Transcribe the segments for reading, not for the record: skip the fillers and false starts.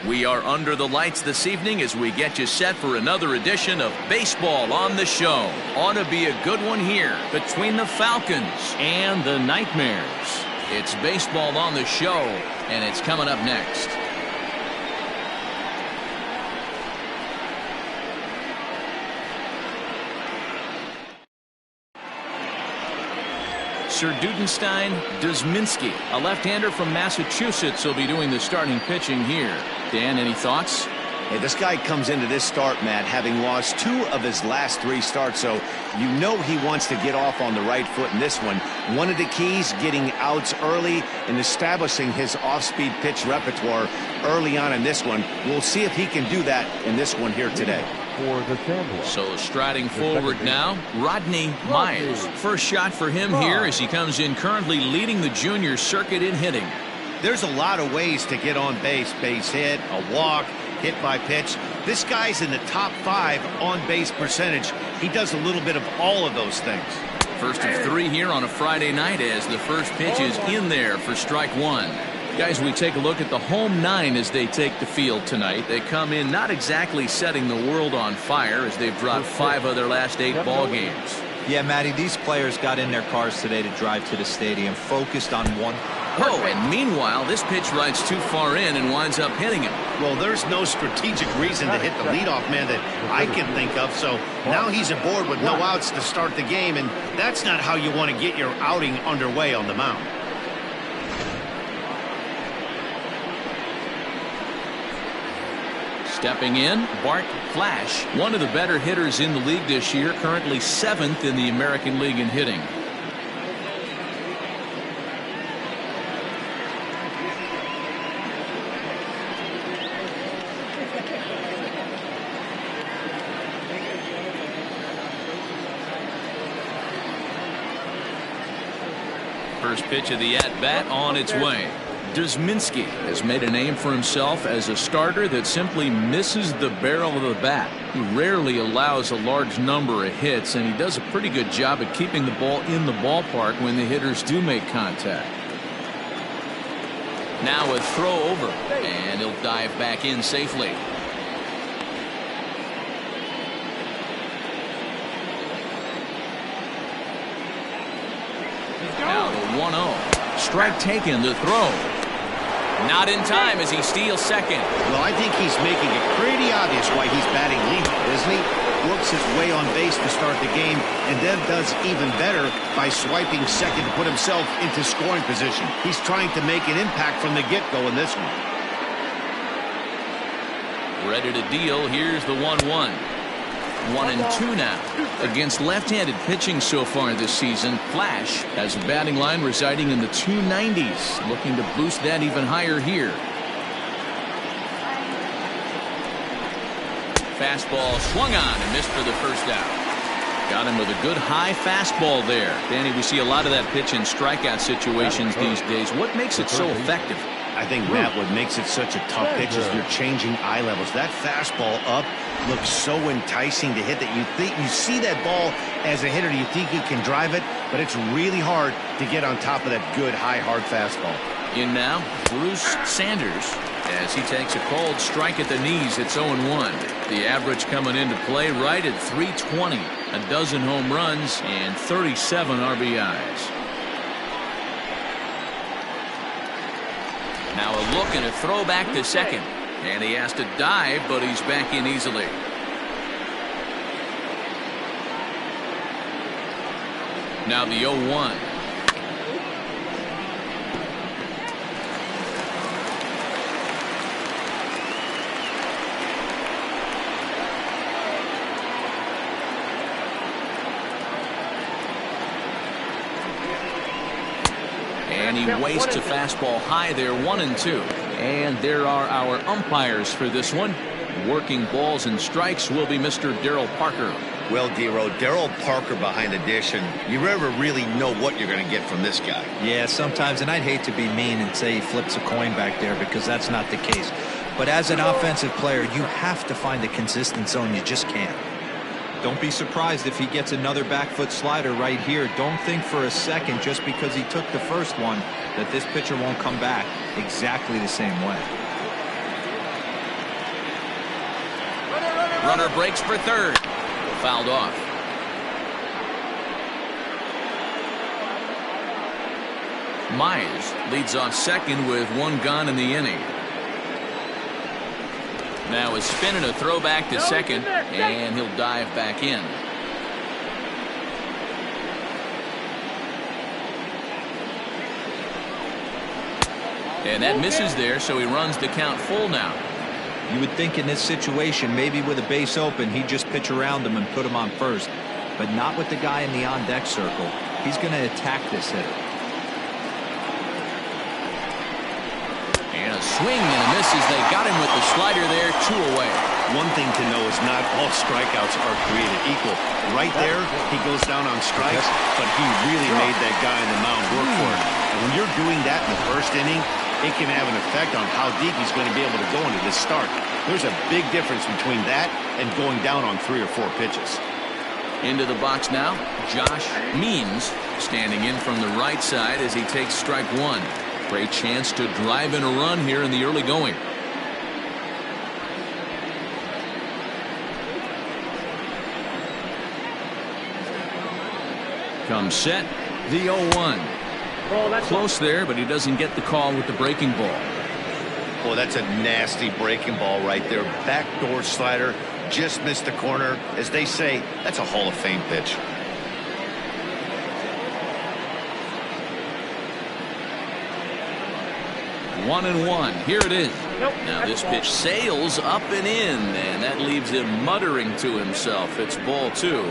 We are under the lights this evening as we get you set for another edition of Baseball on the Show. Ought to be a good one here between the Falcons and the Nightmares. It's Baseball on the Show, and it's coming up next. Sir Dudenstein Dusminski, a left-hander from Massachusetts, will be doing the starting pitching here. Dan, any thoughts? Hey, this guy comes into this start, Matt, having lost 2 of his last 3 starts, so you know he wants to get off on the right foot in this one. One of the keys, getting outs early and establishing his off-speed pitch repertoire early on in this one. We'll see if he can do that in this one here today. So striding forward now, Rodney Myers. First shot for him here as he comes in currently leading the junior circuit in hitting. There's a lot of ways to get on base. Base hit, a walk, hit by pitch. This guy's in the top 5 on base percentage. He does a little bit of all of those things. First of 3 here on a Friday night as the first pitch is in there for strike 1. Guys, we take a look at the home 9 as they take the field tonight. They come in not exactly setting the world on fire as they've dropped 5 of their last 8 ball games. Yeah, Matty, these players got in their cars today to drive to the stadium, focused on one. Oh, and meanwhile, this pitch rides too far in and winds up hitting him. Well, there's no strategic reason to hit the leadoff man that I can think of, so now he's aboard with no outs to start the game, and that's not how you want to get your outing underway on the mound. Stepping in, Bart Flash, one of the better hitters in the league this year, currently 7th in the American League in hitting. First pitch of the at-bat on its way. Dusminski has made a name for himself as a starter that simply misses the barrel of the bat. He rarely allows a large number of hits, and he does a pretty good job at keeping the ball in the ballpark when the hitters do make contact. Now a throw over, and he'll dive back in safely. Now the 1-0. Strike taken, the throw. Not in time as he steals second. Well, I think he's making it pretty obvious why he's batting leadoff, isn't he? Works his way on base to start the game, and then does even better by swiping second to put himself into scoring position. He's trying to make an impact from the get-go in this one. Ready to deal. Here's the 1-1. 1-2 now. Against left-handed pitching so far this season, Flash has a batting line residing in the 290s, looking to boost that even higher here. Fastball swung on and missed for the first out. Got him with a good high fastball there. Danny, we see a lot of that pitch in strikeout situations these days. What makes it so effective? I think, Matt, what makes it such a tough pitch is you're changing eye levels. That fastball up looks so enticing to hit that you see that ball as a hitter, you think you can drive it, but it's really hard to get on top of that good high hard fastball. In now, Bruce Sanders as he takes a cold strike at the knees. It's 0-1. The average coming into play right at 320. A dozen home runs and 37 RBIs. Now a look and a throw back to second. And he has to dive, but he's back in easily. Now the 0-1. And he wastes a fastball high there, 1-2. And there are our umpires for this one. Working balls and strikes will be Mr. Darryl Parker. Well, D-Row, Darryl Parker behind the dish, and you never really know what you're going to get from this guy. Yeah, sometimes, and I'd hate to be mean and say he flips a coin back there because that's not the case. But as an offensive player, you have to find a consistent zone. You just can't. Don't be surprised if he gets another back foot slider right here. Don't think for a second, just because he took the first one, that this pitcher won't come back exactly the same way. Runner breaks for third. Fouled off. Myers leads off second with one gone in the inning. Now a spin and a throw back to second, and he'll dive back in. And that misses there, so he runs the count full now. You would think in this situation, maybe with a base open, he'd just pitch around him and put him on first. But not with the guy in the on-deck circle. He's going to attack this hitter. And a swing and a miss as they got him with the slider there, 2 away. One thing to know is not all strikeouts are created equal. Right there, he goes down on strikes, but he really made that guy on the mound work for it. And when you're doing that in the first inning, it can have an effect on how deep he's going to be able to go into this start. There's a big difference between that and going down on 3 or 4 pitches. Into the box now, Josh Means standing in from the right side as he takes strike 1. Great chance to drive in a run here in the early going. Comes set, the 0-1. Close there, but he doesn't get the call with the breaking ball. Boy, that's a nasty breaking ball right there. Backdoor slider, just missed the corner. As they say, that's a Hall of Fame pitch. One and one. Here it is. Now this pitch sails up and in, and that leaves him muttering to himself. It's ball 2.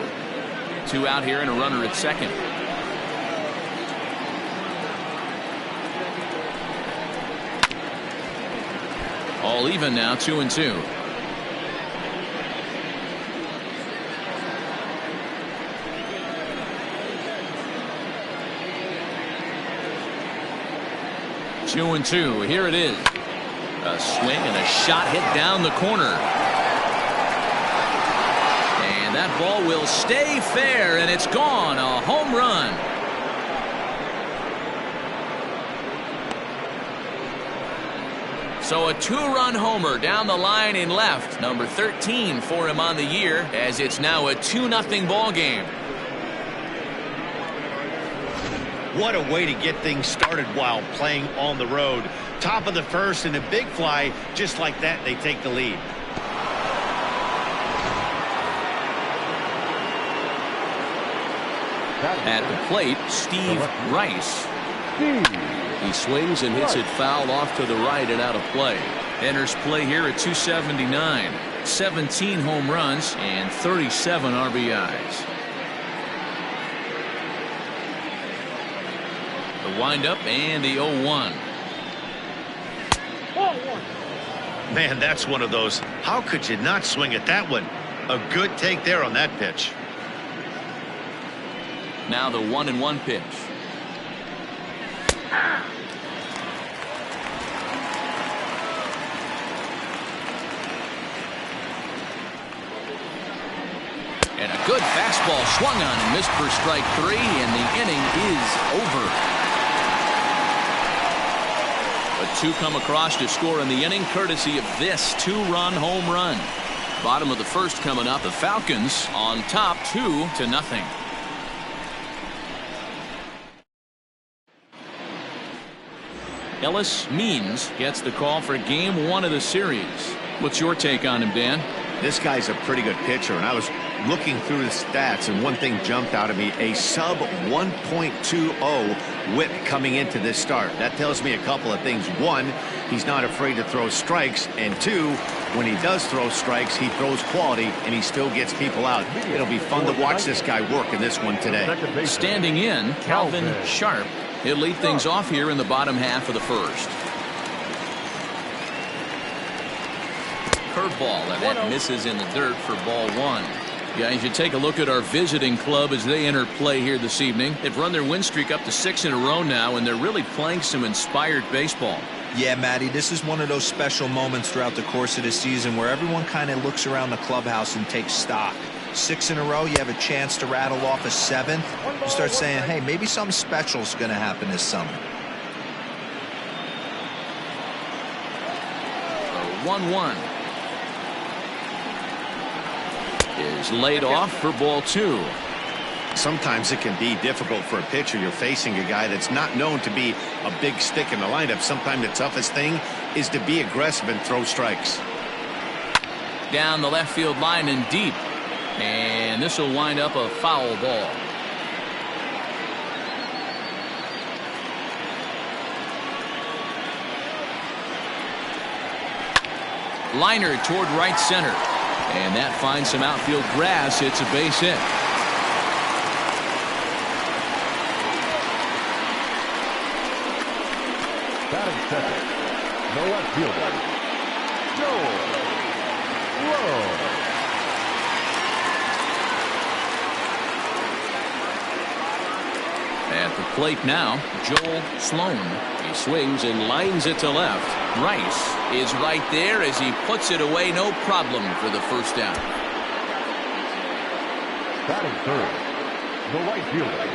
2 out here and a runner at second. All even now, 2 and 2. Two and 2. Here it is. A swing and a shot hit down the corner. And that ball will stay fair, and it's gone. A home run. So a 2-run homer down the line in left. Number 13 for him on the year, as it's now a 2-0 ball game. What a way to get things started while playing on the road. Top of the first and a big fly. Just like that, they take the lead. At the plate, Steve Rice. He swings and hits it foul off to the right and out of play. Enters play here at 279. 17 home runs and 37 RBIs. The windup and the 0-1. Man, that's one of those. How could you not swing at that one? A good take there on that pitch. Now the 1-1 pitch. And a good fastball swung on and missed for strike 3, and the inning is over. But 2 come across to score in the inning, courtesy of this 2-run home run. Bottom of the first coming up. The Falcons on top 2-0. Ellis Means gets the call for game 1 of the series. What's your take on him, Dan? This guy's a pretty good pitcher, and I was looking through the stats, and one thing jumped out at me: a sub 1.20 whip coming into this start. That tells me a couple of things. 1, he's not afraid to throw strikes, and 2, when he does throw strikes, he throws quality, and he still gets people out. It'll be fun to watch this guy work in this one today. Standing in, Calvin Sharp. He'll lead things off here in the bottom half of the first. Curveball, and that misses in the dirt for ball 1. Guys, you take a look at our visiting club as they enter play here this evening. They've run their win streak up to 6 in a row now, and they're really playing some inspired baseball. Yeah, Matty, this is one of those special moments throughout the course of the season where everyone kind of looks around the clubhouse and takes stock. 6 in a row, you have a chance to rattle off a 7th. You start saying, hey, maybe something special is going to happen this summer. 1-1. is laid off for ball 2. Sometimes it can be difficult for a pitcher. You're facing a guy that's not known to be a big stick in the lineup. Sometimes the toughest thing is to be aggressive and throw strikes. Down the left field line and deep. And this will wind up a foul ball. Liner toward right center. And that finds some outfield grass. It's a base hit. Batting second, the left fielder, Joel Lowe. At the plate now, Joel Sloan. He swings and lines it to left. Rice is right there as he puts it away, no problem for the first out. Batting third, the right fielder,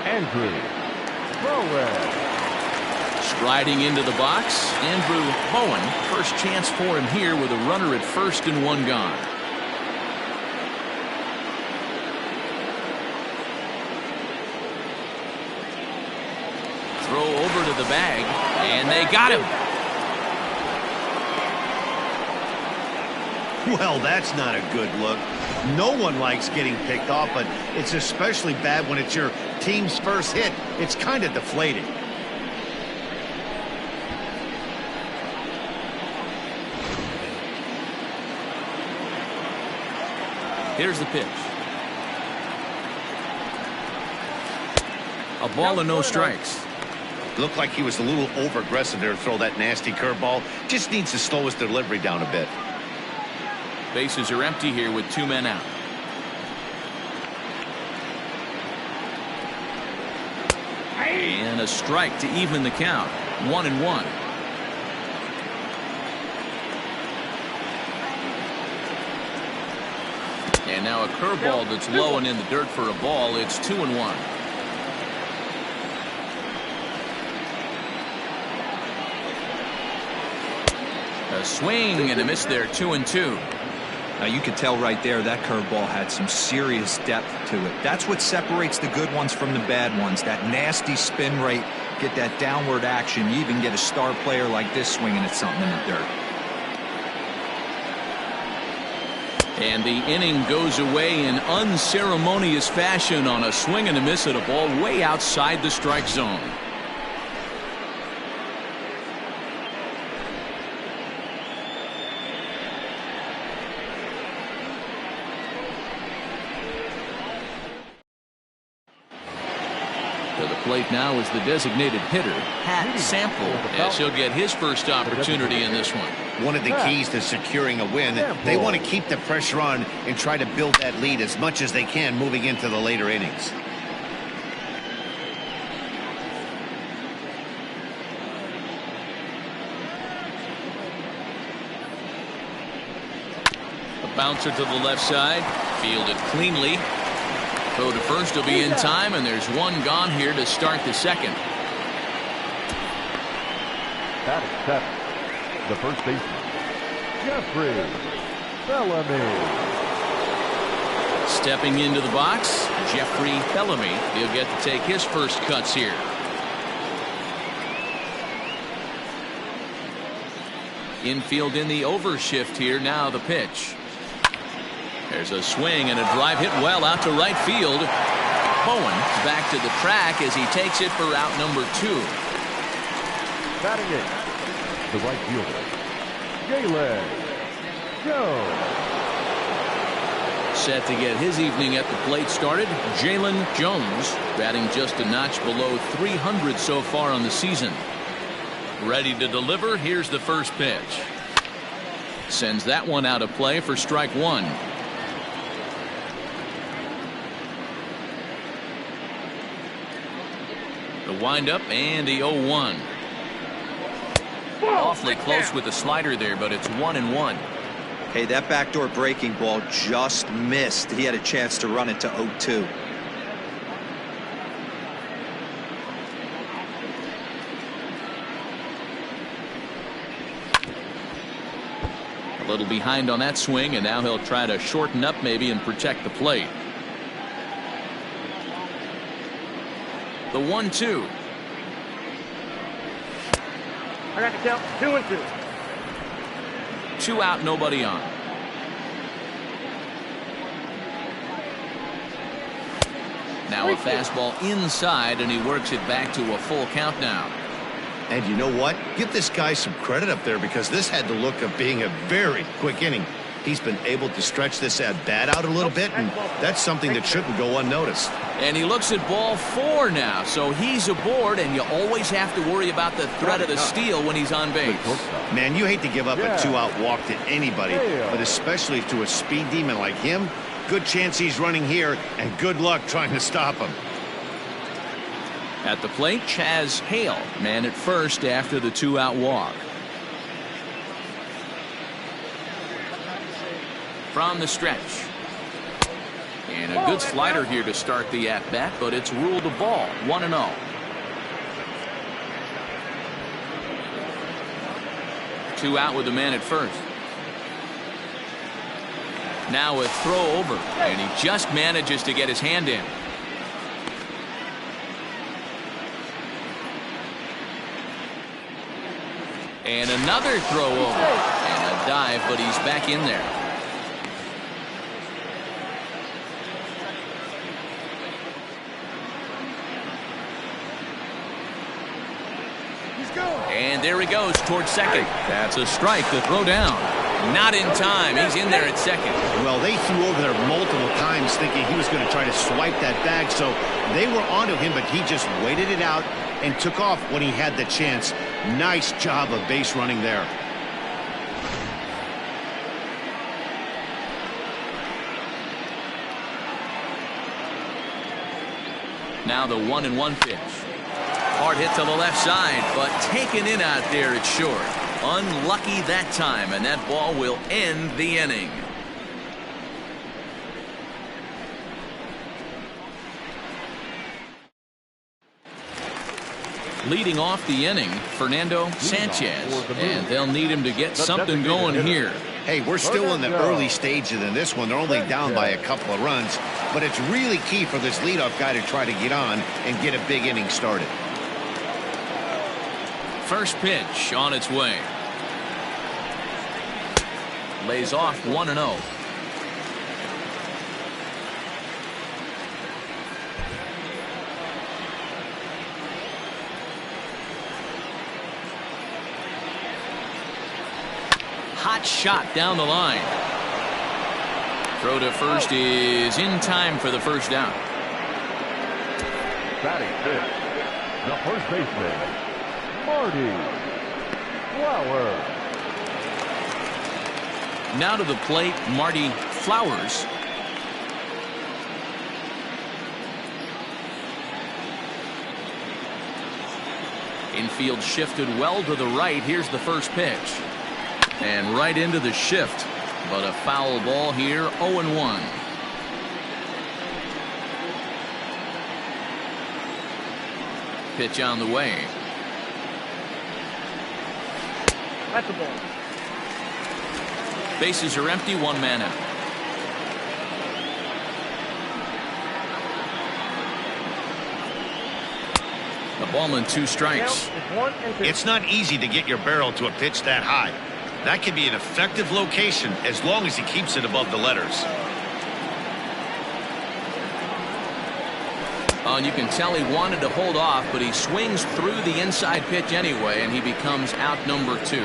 Andrew Bowen. Striding into the box, Andrew Bowen. First chance for him here with a runner at first and one gone. Throw over to the bag, and they got him. Well, that's not a good look. No one likes getting picked off, but it's especially bad when it's your team's first hit. It's kind of deflating. Here's the pitch. A ball and no strikes. Looked like he was a little over-aggressive there to throw that nasty curveball. Just needs to slow his delivery down a bit. Bases are empty here with 2 men out. And a strike to even the count. 1-1. And now a curveball that's low and in the dirt for a ball. It's 2-1. A swing and a miss there. 2-2. Now you could tell right there that curveball had some serious depth to it. That's what separates the good ones from the bad ones. That nasty spin rate, get that downward action. You even get a star player like this swinging at something in the dirt. And the inning goes away in unceremonious fashion on a swing and a miss at a ball way outside the strike zone. To the plate now is the designated hitter, Pat Sample, as he'll get his first opportunity in this one. One of the keys to securing a win, they want to keep the pressure on and try to build that lead as much as they can moving into the later innings. A bouncer to the left side, fielded cleanly. Throw to first will be in time, and there's one gone here to start the second. Batting seven, the first baseman, Jeffrey Bellamy. Stepping into the box, Jeffrey Bellamy. He'll get to take his first cuts here. Infield in the overshift here. Now the pitch. There's a swing and a drive hit well out to right field. Bowen back to the track as he takes it for out number 2. Batting eighth, the right fielder, Jalen Jones. Set to get his evening at the plate started, Jalen Jones, batting just a notch below 300 so far on the season. Ready to deliver. Here's the first pitch. Sends that one out of play for strike 1. The windup and the 0-1. Awfully close with the slider there, but it's 1-1. Hey, that backdoor breaking ball just missed. He had a chance to run it to 0-2. A little behind on that swing, and now he'll try to shorten up maybe and protect the plate. The 1-2. I got to count 2-2. 2 out, nobody on. Now a fastball inside, and he works it back to a full count now. And you know what? Give this guy some credit up there, because this had the look of being a very quick inning. He's been able to stretch this at bat out a little bit, and that's something that shouldn't go unnoticed. And he looks at ball 4 now, so he's aboard, and you always have to worry about the threat of the steal when he's on base. Man, you hate to give up a 2-out walk to anybody, but especially to a speed demon like him. Good chance he's running here, and good luck trying to stop him. At the plate, Chaz Hale, man at first after the 2-out walk. From the stretch. And a good slider here to start the at-bat, but it's ruled a ball, 1-0. Two out with the man at first. Now a throw over, and he just manages to get his hand in. And another throw over, and a dive, but he's back in there. And there he goes towards second. That's a strike to throw down. Not in time. He's in there at second. Well, they threw over there multiple times thinking he was going to try to swipe that bag, so they were onto him, but he just waited it out and took off when he had the chance. Nice job of base running there. Now the 1-1 pitch. Hard hit to the left side, but taken in out there at short. Unlucky that time, and that ball will end the inning. Leading off the inning, Fernando Sanchez, and they'll need him to get something going here. Hey, we're still in the early stages in this one. They're only down by a couple of runs, but it's really key for this leadoff guy to try to get on and get a big inning started. First pitch on its way. Lays off 1-0. Hot shot down the line. Throw to first is in time for the first down. Batting fifth, the first baseman, Marty Flowers. Now to the plate, Marty Flowers. Infield shifted well to the right. Here's the first pitch. And right into the shift. But a foul ball here, 0-1. Pitch on the way. That's a ball. Bases are empty, one man out. The ball and 2 strikes. It's not easy to get your barrel to a pitch that high. That can be an effective location as long as he keeps it above the letters. And you can tell he wanted to hold off, but he swings through the inside pitch anyway, and he becomes out number 2.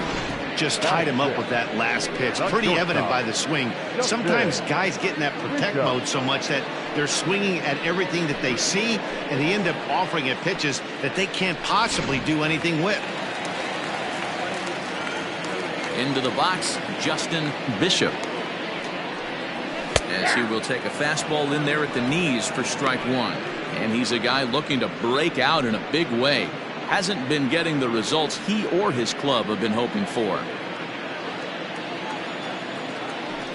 Just tied him up with that last pitch. Pretty evident by the swing. Sometimes guys get in that protect mode so much that they're swinging at everything that they see, and they end up offering at pitches that they can't possibly do anything with. Into the box, Justin Bishop. As he will take a fastball in there at the knees for strike 1. And he's a guy looking to break out in a big way. Hasn't been getting the results he or his club have been hoping for.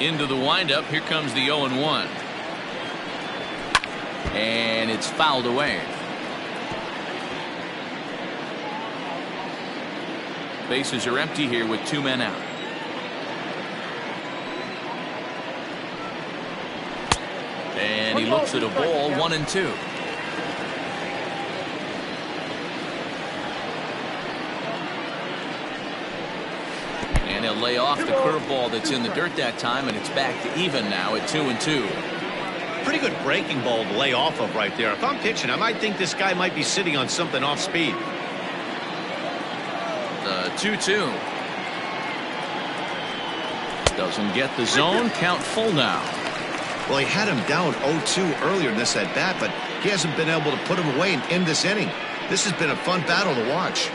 Into the windup, here comes the 0-1. And it's fouled away. Bases are empty here with 2 men out. And he looks at a ball, 1-2. And he'll lay off the curveball that's in the dirt that time, and it's back to even now at 2-2. Pretty good breaking ball to lay off of right there. If I'm pitching, I might think this guy might be sitting on something off speed. The 2-2. Doesn't get the zone. Count full now. Well, he had him down 0-2 earlier in this at bat, but he hasn't been able to put him away and end this inning. This has been a fun battle to watch.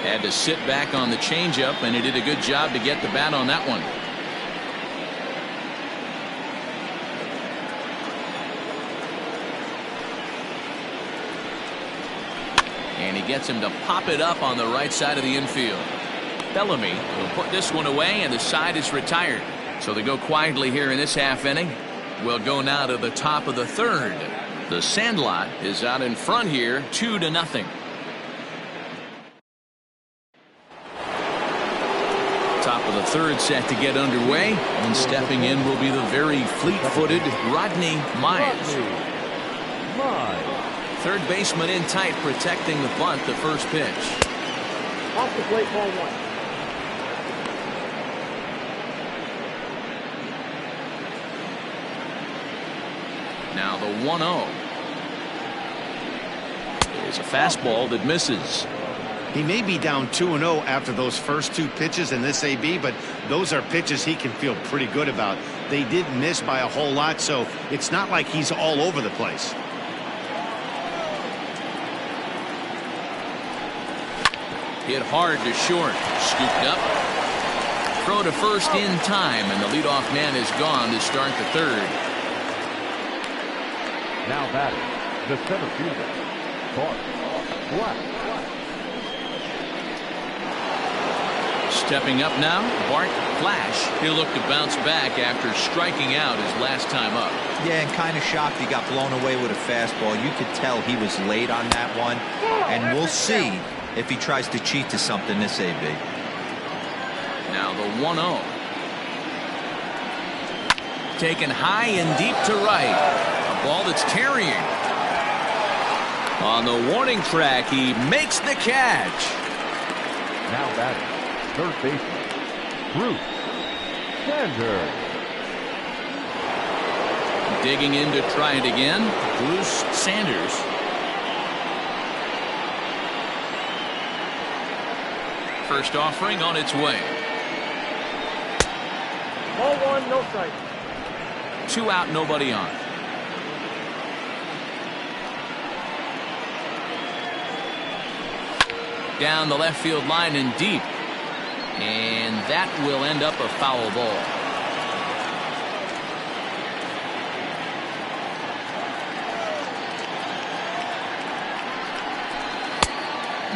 Had to sit back on the changeup, and he did a good job to get the bat on that one. And he gets him to pop it up on the right side of the infield. Bellamy will put this one away, and the side is retired. So they go quietly here in this half inning. We'll go now to the top of the third. The Sandlot is out in front here, 2-0. Top of the third set to get underway, and stepping in will be the very fleet-footed Rodney Mize. Third baseman in tight, protecting the bunt, the first pitch. Off the plate, ball 1. Now the 1-0 is a fastball that misses. He may be down 2-0 after those first two pitches in this AB, but those are pitches he can feel pretty good about. They did miss by a whole lot, so it's not like he's all over the place. Hit hard to short. Scooped up. Throw to first in time, and the leadoff man is gone to start the third. Now batting, the center fielder, Bart Black. Stepping up now, Bart Flash. He'll look to bounce back after striking out his last time up. Yeah, and kind of shocked he got blown away with a fastball. You could tell he was late on that one, and we'll see if he tries to cheat to something this AB. Now the 1-0. Taken high and deep to right. A ball that's carrying. On the warning track, he makes the catch. Now batting, third baseman, Bruce Sanders. Digging in to try it again, Bruce Sanders. First offering on its way. Ball 1, no strike. 2 out, nobody on. Down the left field line and deep. And that will end up a foul ball.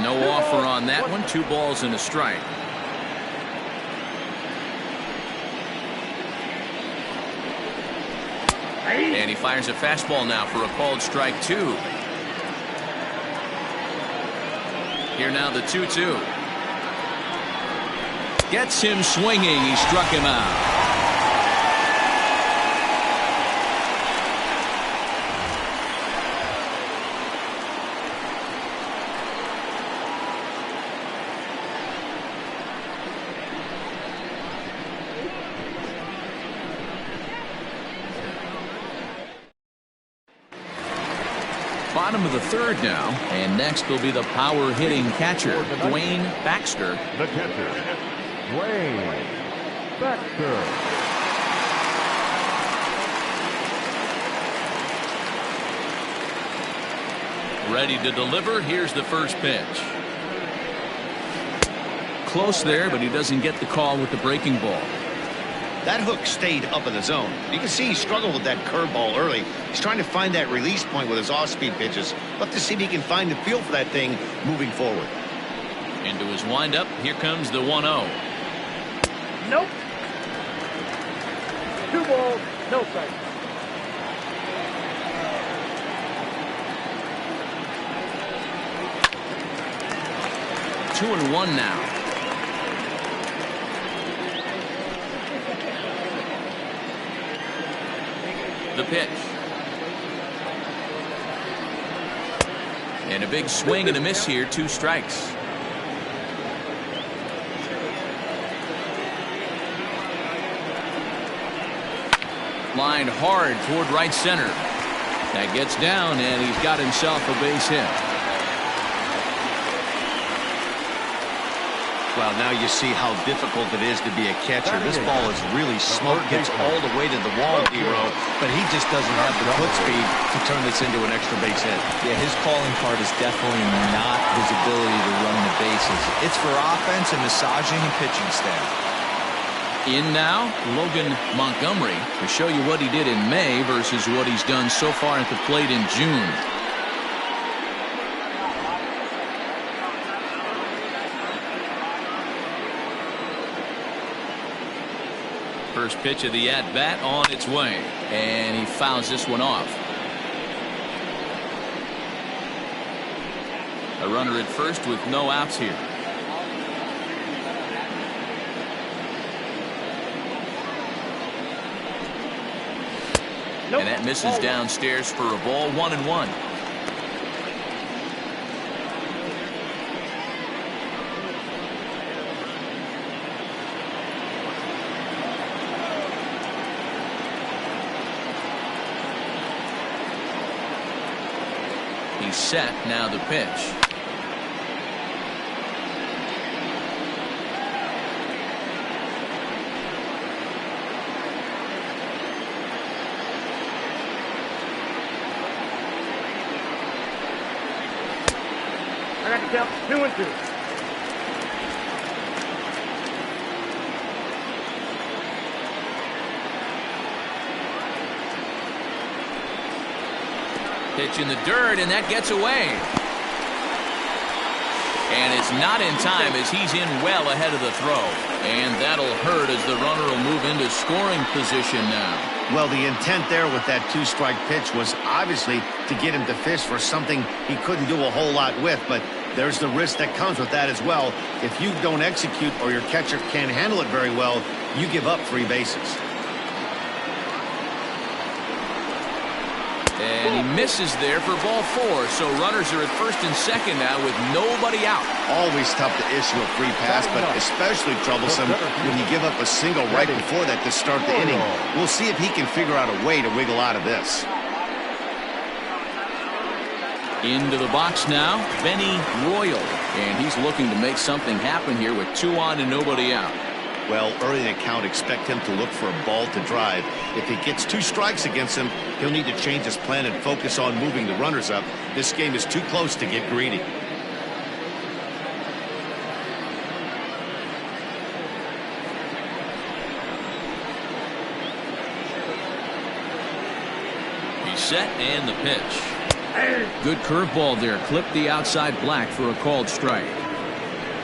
No offer on that one. 2 balls and a strike. And he fires a fastball now for a called strike 2. Here now the 2-2. Gets him swinging. He struck him out. Bottom of the third now, and next will be the power hitting catcher, Dwayne Baxter. The catcher, Dwayne Baxter. Ready to deliver. Here's the first pitch. Close there, but he doesn't get the call with the breaking ball. That hook stayed up in the zone. You can see he struggled with that curveball early. He's trying to find that release point with his off-speed pitches. Love to see if he can find the feel for that thing moving forward. Into his windup, here comes the 1-0. Nope. 2 balls, no strike. 2-1 now. The pitch. And a big swing and a miss here. 2 strikes. Lined hard toward right center. That gets down, and he's got himself a base hit. Well, now you see how difficult it is to be a catcher. This ball is really smoked, gets all the way to the wall, Hero, but he just doesn't have the foot speed to turn this into an extra base hit. Yeah, his calling card is definitely not his ability to run the bases. It's for offense and massaging and pitching staff. In now, Logan Montgomery to show you what he did in May versus what he's done so far at the plate in June. First pitch of the at-bat on its way, and he fouls this one off. A runner at first with no outs here. Nope. And that misses downstairs for a ball. 1-1. He's set. Now the pitch. I got the count 2-2. Pitch in the dirt, and that gets away. And it's not in time as he's in well ahead of the throw. And that'll hurt as the runner will move into scoring position now. Well, the intent there with that 2-strike pitch was obviously to get him to fish for something he couldn't do a whole lot with, but there's the risk that comes with that as well. If you don't execute or your catcher can't handle it very well, you give up 3 bases. And he misses there for ball 4. So runners are at first and second now with nobody out. Always tough to issue a free pass, but especially troublesome when you give up a single right before that to start the inning. We'll see if he can figure out a way to wiggle out of this. Into the box now, Benny Royal. And he's looking to make something happen here with 2 on and nobody out. Well, early in the count, expect him to look for a ball to drive. If he gets 2 strikes against him, he'll need to change his plan and focus on moving the runners up. This game is too close to get greedy. He's set and the pitch. Good curveball there. Clipped the outside black for a called strike.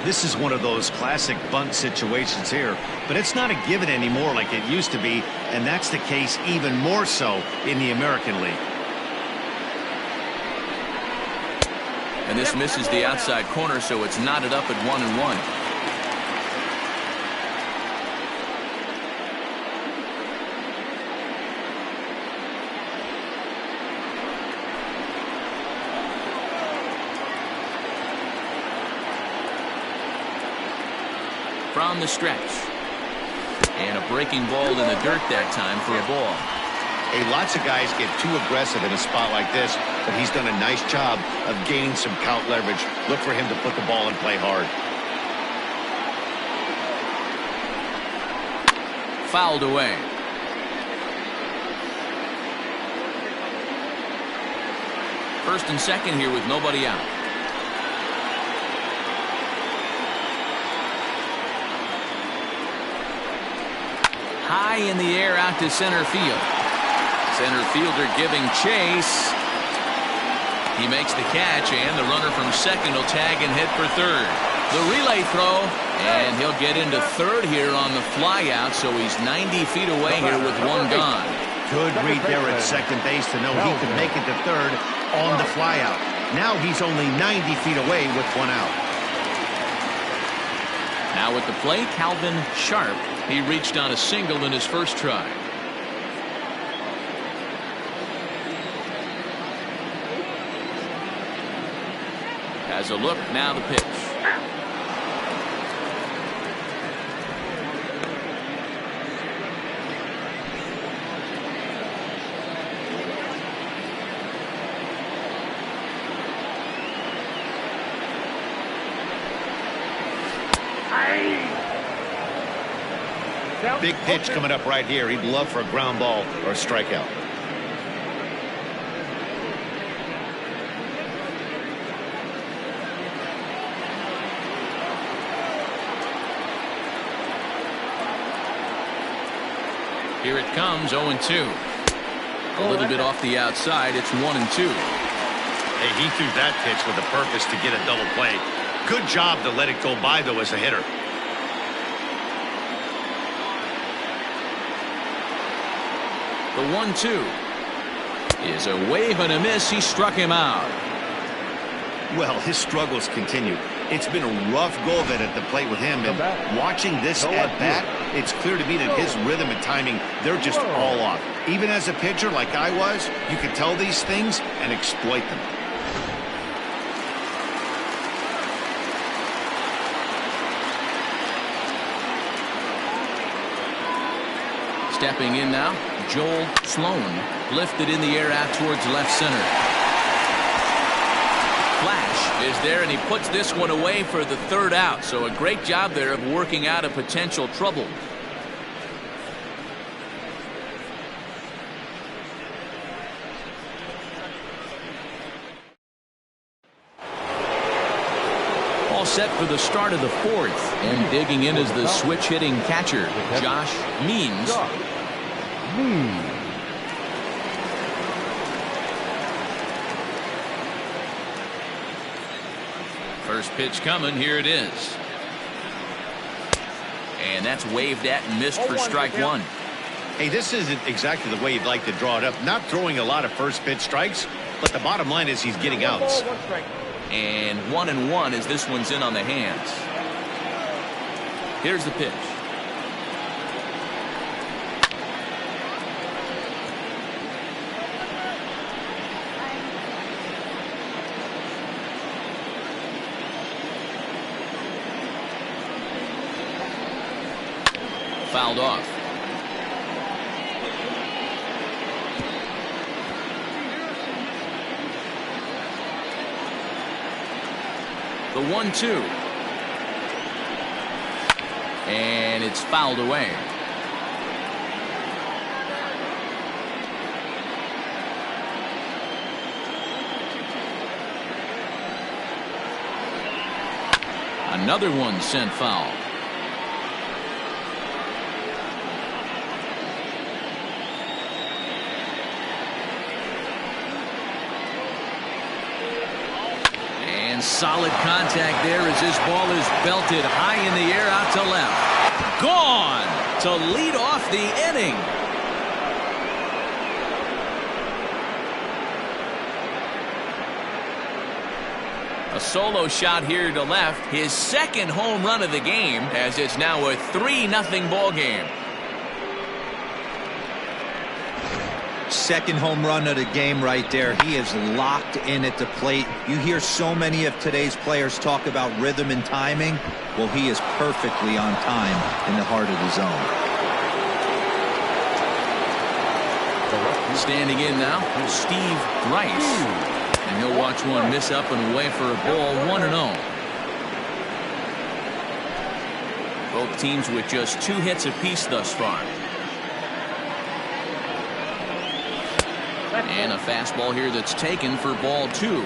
This is one of those classic bunt situations here, but it's not a given anymore like it used to be, and that's the case even more so in the American League. And this misses the outside corner, so it's knotted up at 1-1. From the stretch. And a breaking ball in the dirt that time for a ball. Hey, lots of guys get too aggressive in a spot like this, but he's done a nice job of gaining some count leverage. Look for him to put the ball and play hard. Fouled away. First and second here with nobody out. High in the air out to center field. Center fielder giving chase. He makes the catch, and the runner from second will tag and hit for third. The relay throw, and he'll get into third here on the flyout, so he's 90 feet away here with 1 gone. Good read there at second base to know he could make it to third on the flyout. Now he's only 90 feet away with 1 out. Now at the plate, Calvin Sharp. He reached on a single in his first try. Has a look, now the pitch. Big pitch coming up right here. He'd love for a ground ball or a strikeout. Here it comes, 0-2. A little bit off the outside. It's 1-2. Hey, he threw that pitch with a purpose to get a double play. Good job to let it go by, though, as a hitter. The 1-2 is a wave and a miss. He struck him out. Well, his struggles continue. It's been a rough go of it at the plate with him. And watching this at bat, it's clear to me that his rhythm and timing, they're just all off. Even as a pitcher like I was, you could tell these things and exploit them. Stepping in now, Joel Sloan, lifted in the air out towards left center. Flash is there, and he puts this one away for the third out. So a great job there of working out a potential trouble. All set for the start of the fourth, and digging in is the switch hitting catcher, Josh Means. First pitch coming, here it is. And that's waved at and missed for strike one. Hey, this isn't exactly the way you'd like to draw it up. Not throwing a lot of first pitch strikes, but the bottom line is he's getting outs. And 1-1 as this one's in on the hands. Here's the pitch. Fouled off. The 1-2. And it's fouled away. Another one sent foul. Solid contact there as this ball is belted high in the air out to left. Gone to lead off the inning. A solo shot here to left. His second home run of the game, as it's now a 3-0 ball game. Second home run of the game right there. He is locked in at the plate. You hear so many of today's players talk about rhythm and timing. Well, he is perfectly on time in the heart of the zone. Standing in now, Steve Rice. And he'll watch one miss up and away for a ball. 1-0. Both teams with just 2 hits apiece thus far. And a fastball here that's taken for ball 2.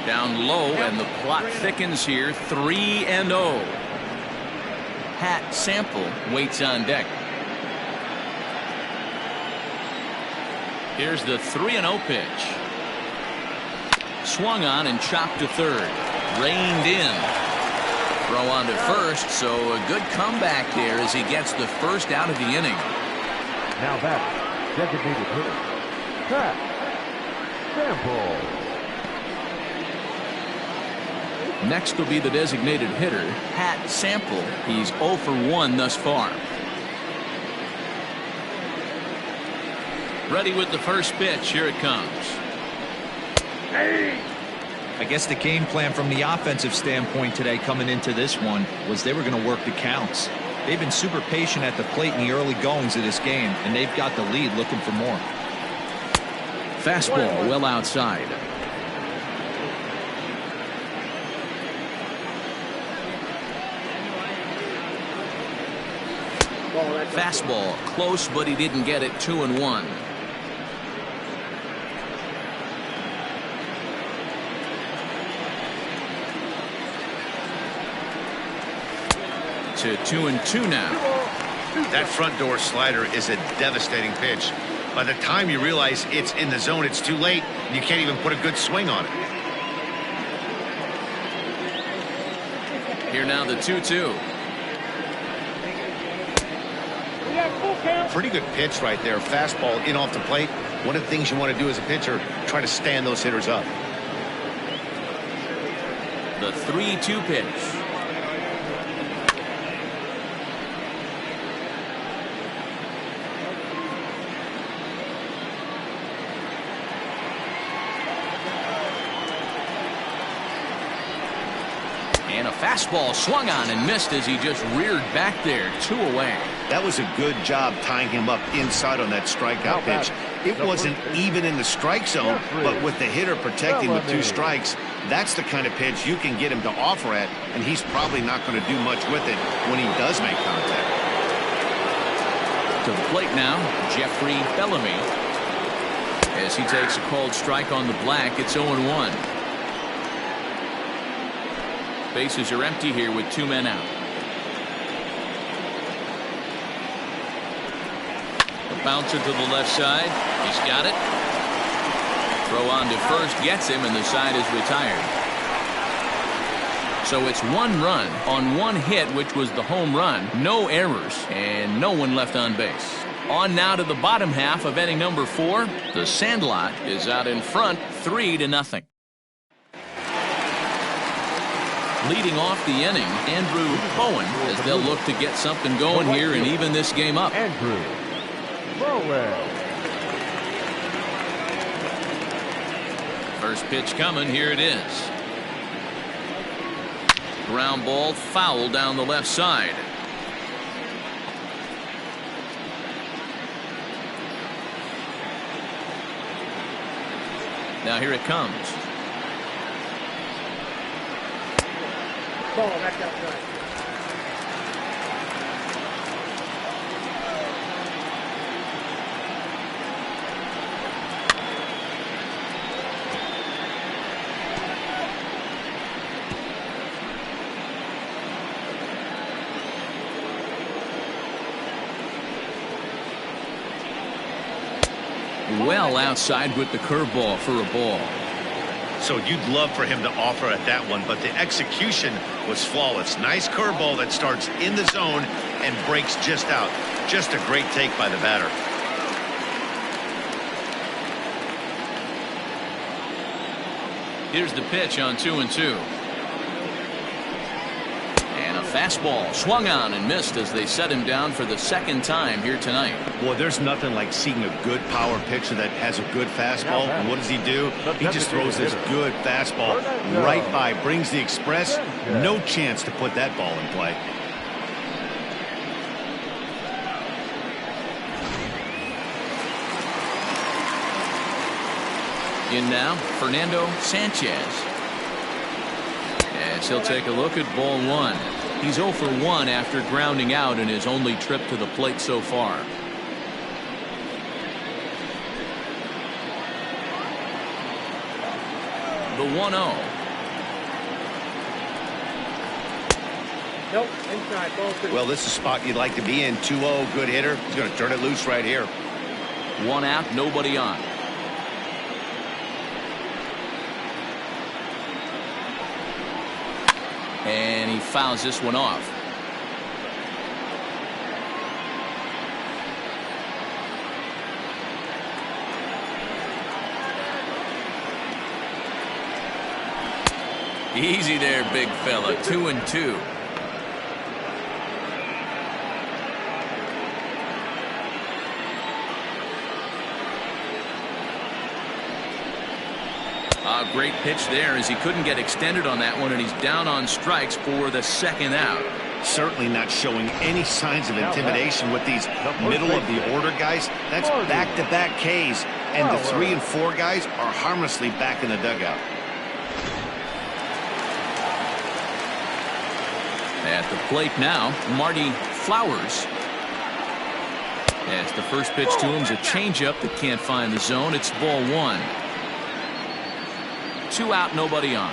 Down low, and the plot thickens here. 3-0. Pat Sample waits on deck. Here's the 3-0 pitch. Swung on and chopped to third. Reined in. Throw on to first, so a good comeback there as he gets the first out of the inning. Now back, designated hitter, Pat Sample. Next will be the designated hitter, Pat Sample. He's 0 for 1 thus far. Ready with the first pitch. Here it comes. I guess the game plan from the offensive standpoint today coming into this one was they were going to work the counts. They've been super patient at the plate in the early goings of this game, and they've got the lead looking for more. Fastball well outside. Fastball close, but he didn't get it. 2-1. To 2-2 now. That front door slider is a devastating pitch. By the time you realize it's in the zone, it's too late. You can't even put a good swing on it. Here now the 2-2. Pretty good pitch right there. Fastball in off the plate. One of the things you want to do as a pitcher, try to stand those hitters up. The 3-2 pitch. And a fastball swung on and missed as he just reared back there. 2 away. That was a good job tying him up inside on that strikeout pitch. It wasn't even in the strike zone, but with the hitter protecting with 2 strikes, that's the kind of pitch you can get him to offer at, and he's probably not going to do much with it when he does make contact. To the plate now, Jeffrey Bellamy. As he takes a called strike on the black, it's 0-1. Bases are empty here with 2 men out. The bouncer to the left side. He's got it. Throw on to first gets him, and the side is retired. So it's 1 run on 1 hit, which was the home run. No errors, and no one left on base. On now to the bottom half of inning number 4. The Sandlot is out in front, 3-0. Leading off the inning, Andrew Bowen, as they'll look to get something going here and even this game up. Andrew Bowen. First pitch coming. Here it is. Ground ball foul down the left side. Now here it comes. Ball back outside. Well outside with the curveball for a ball. So you'd love for him to offer at that one, but the execution was flawless. Nice curveball that starts in the zone and breaks just out. Just a great take by the batter. Here's the pitch on 2-2. And a fastball swung on and missed as they set him down for the second time here tonight. Boy, there's nothing like seeing a good power pitcher that has a good fastball. And what does he do? He just throws this good fastball right by, brings the express. No chance to put that ball in play. In now, Fernando Sanchez. As he'll take a look at ball 1. He's 0 for 1 after grounding out in his only trip to the plate so far. The 1-0. Nope, inside, ball 2. Well, this is a spot you'd like to be in. 2-0, good hitter. He's going to turn it loose right here. 1 out, nobody on. And he fouls this one off. Easy there, big fella. 2-2. A great pitch there as he couldn't get extended on that one, and he's down on strikes for the second out. Certainly not showing any signs of intimidation with these middle of the order guys. That's back-to-back Ks, and the 3 and 4 guys are harmlessly back in the dugout. At the plate now, Marty Flowers. As the first pitch to him is a changeup that can't find the zone. It's ball 1. 2 out, nobody on.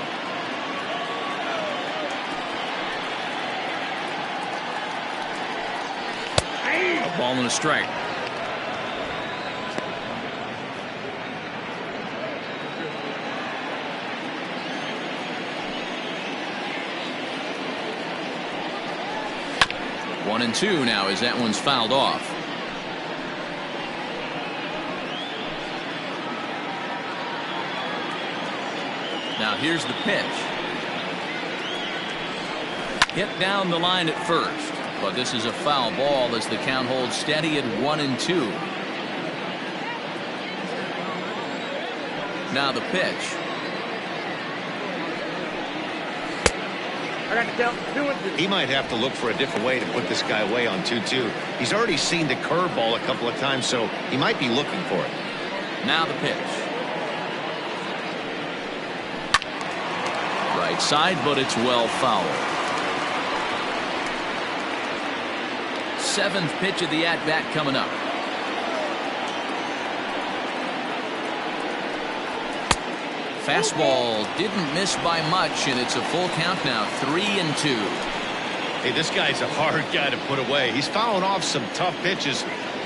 A ball and a strike. One and 2 now as that one's fouled off. Now here's the pitch. Hit down the line at first, but this is a foul ball as the count holds steady at 1 and 2. Now the pitch. He might have to look for a different way to put this guy away on 2-2. He's already seen the curveball a couple of times, so he might be looking for it. Now the pitch. Right side, but it's well fouled. 7th pitch of the at-bat coming up. Fastball didn't miss by much, and it's a full count now. 3 and 2. Hey, this guy's a hard guy to put away. He's fouling off some tough pitches.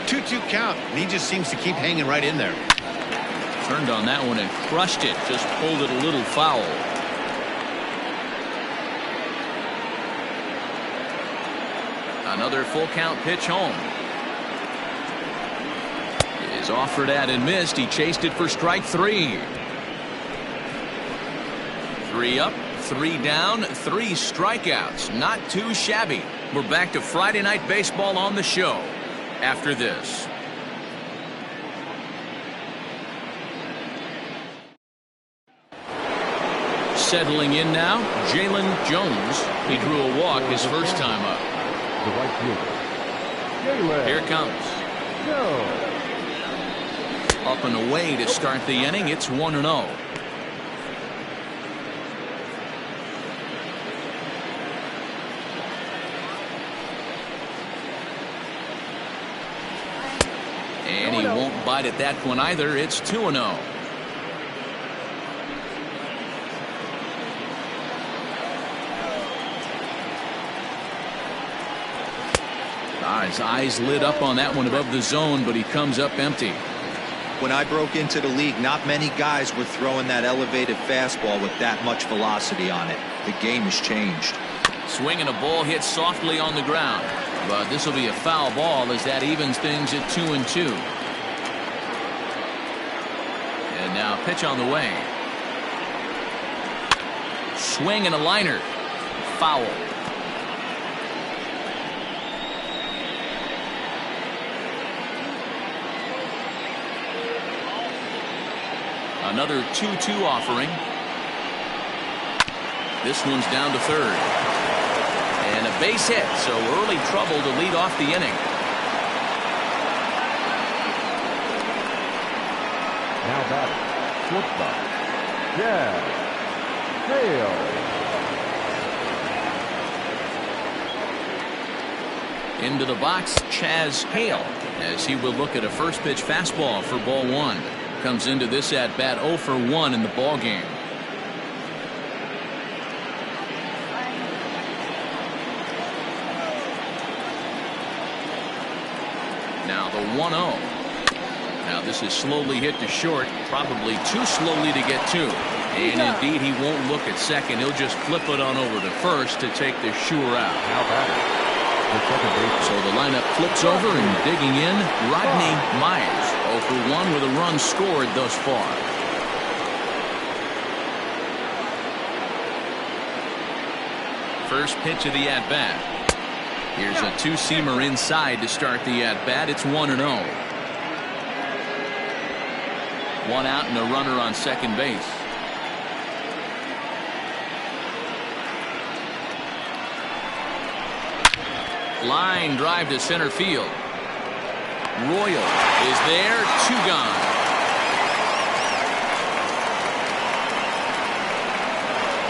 2-2 count, and he just seems to keep hanging right in there. Turned on that one and crushed it. Just pulled it a little foul. Another full count pitch home. Is offered at and missed. He chased it for strike 3. 3 up, 3 down, 3 strikeouts. Not too shabby. We're back to Friday Night Baseball on the show after this. Settling in now, Jalen Jones. He drew a walk his first time up. The right fielder. Here it comes. Up and away to start the inning. It's 1-0. And he won't bite at that one either. It's 2-0. His eyes lit up on that one above the zone, but he comes up empty. When I broke into the league, not many guys were throwing that elevated fastball with that much velocity on it. The game has changed. Swinging a ball hit softly on the ground, but this will be a foul ball as that evens things at 2 and 2. And now pitch on the way. Swing and a liner. Foul. Another 2-2 offering. This one's down to third. And a base hit, so early trouble to lead off the inning. Now batting, shortstop, Chaz Hale. Into the box, Chaz Hale, as he will look at a first pitch fastball for ball 1. Comes into this at bat 0 for 1 in the ball game. Now the 1-0. Now this is slowly hit to short, probably too slowly to get to. And indeed he won't look at second. He'll just flip it on over to first to take the sure out. Now batting, the second base. So the lineup flips over and digging in, Rodney Myers. 0 for 1 with a run scored thus far. First pitch of the at-bat. Here's a two-seamer inside to start the at-bat. It's 1-0. One out and a runner on second base. Line drive to center field. Royal is there. Two gone.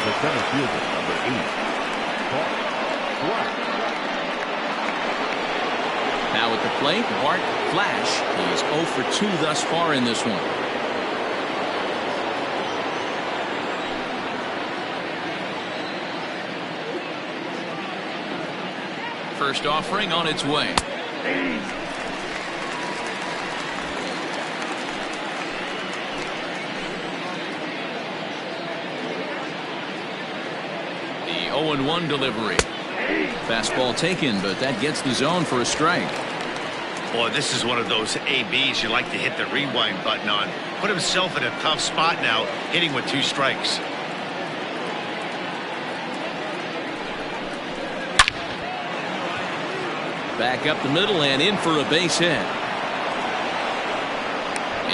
The center fielder, number 8, Bart Flash. Now at the plate, Bart Flash. He's 0 for 2 thus far in this one. First offering on its way. The 0-1 delivery. Fastball taken, but that gets the zone for a strike. Boy, this is one of those ABs you like to hit the rewind button on. Put himself in a tough spot now, hitting with 2 strikes. Back up the middle and in for a base hit.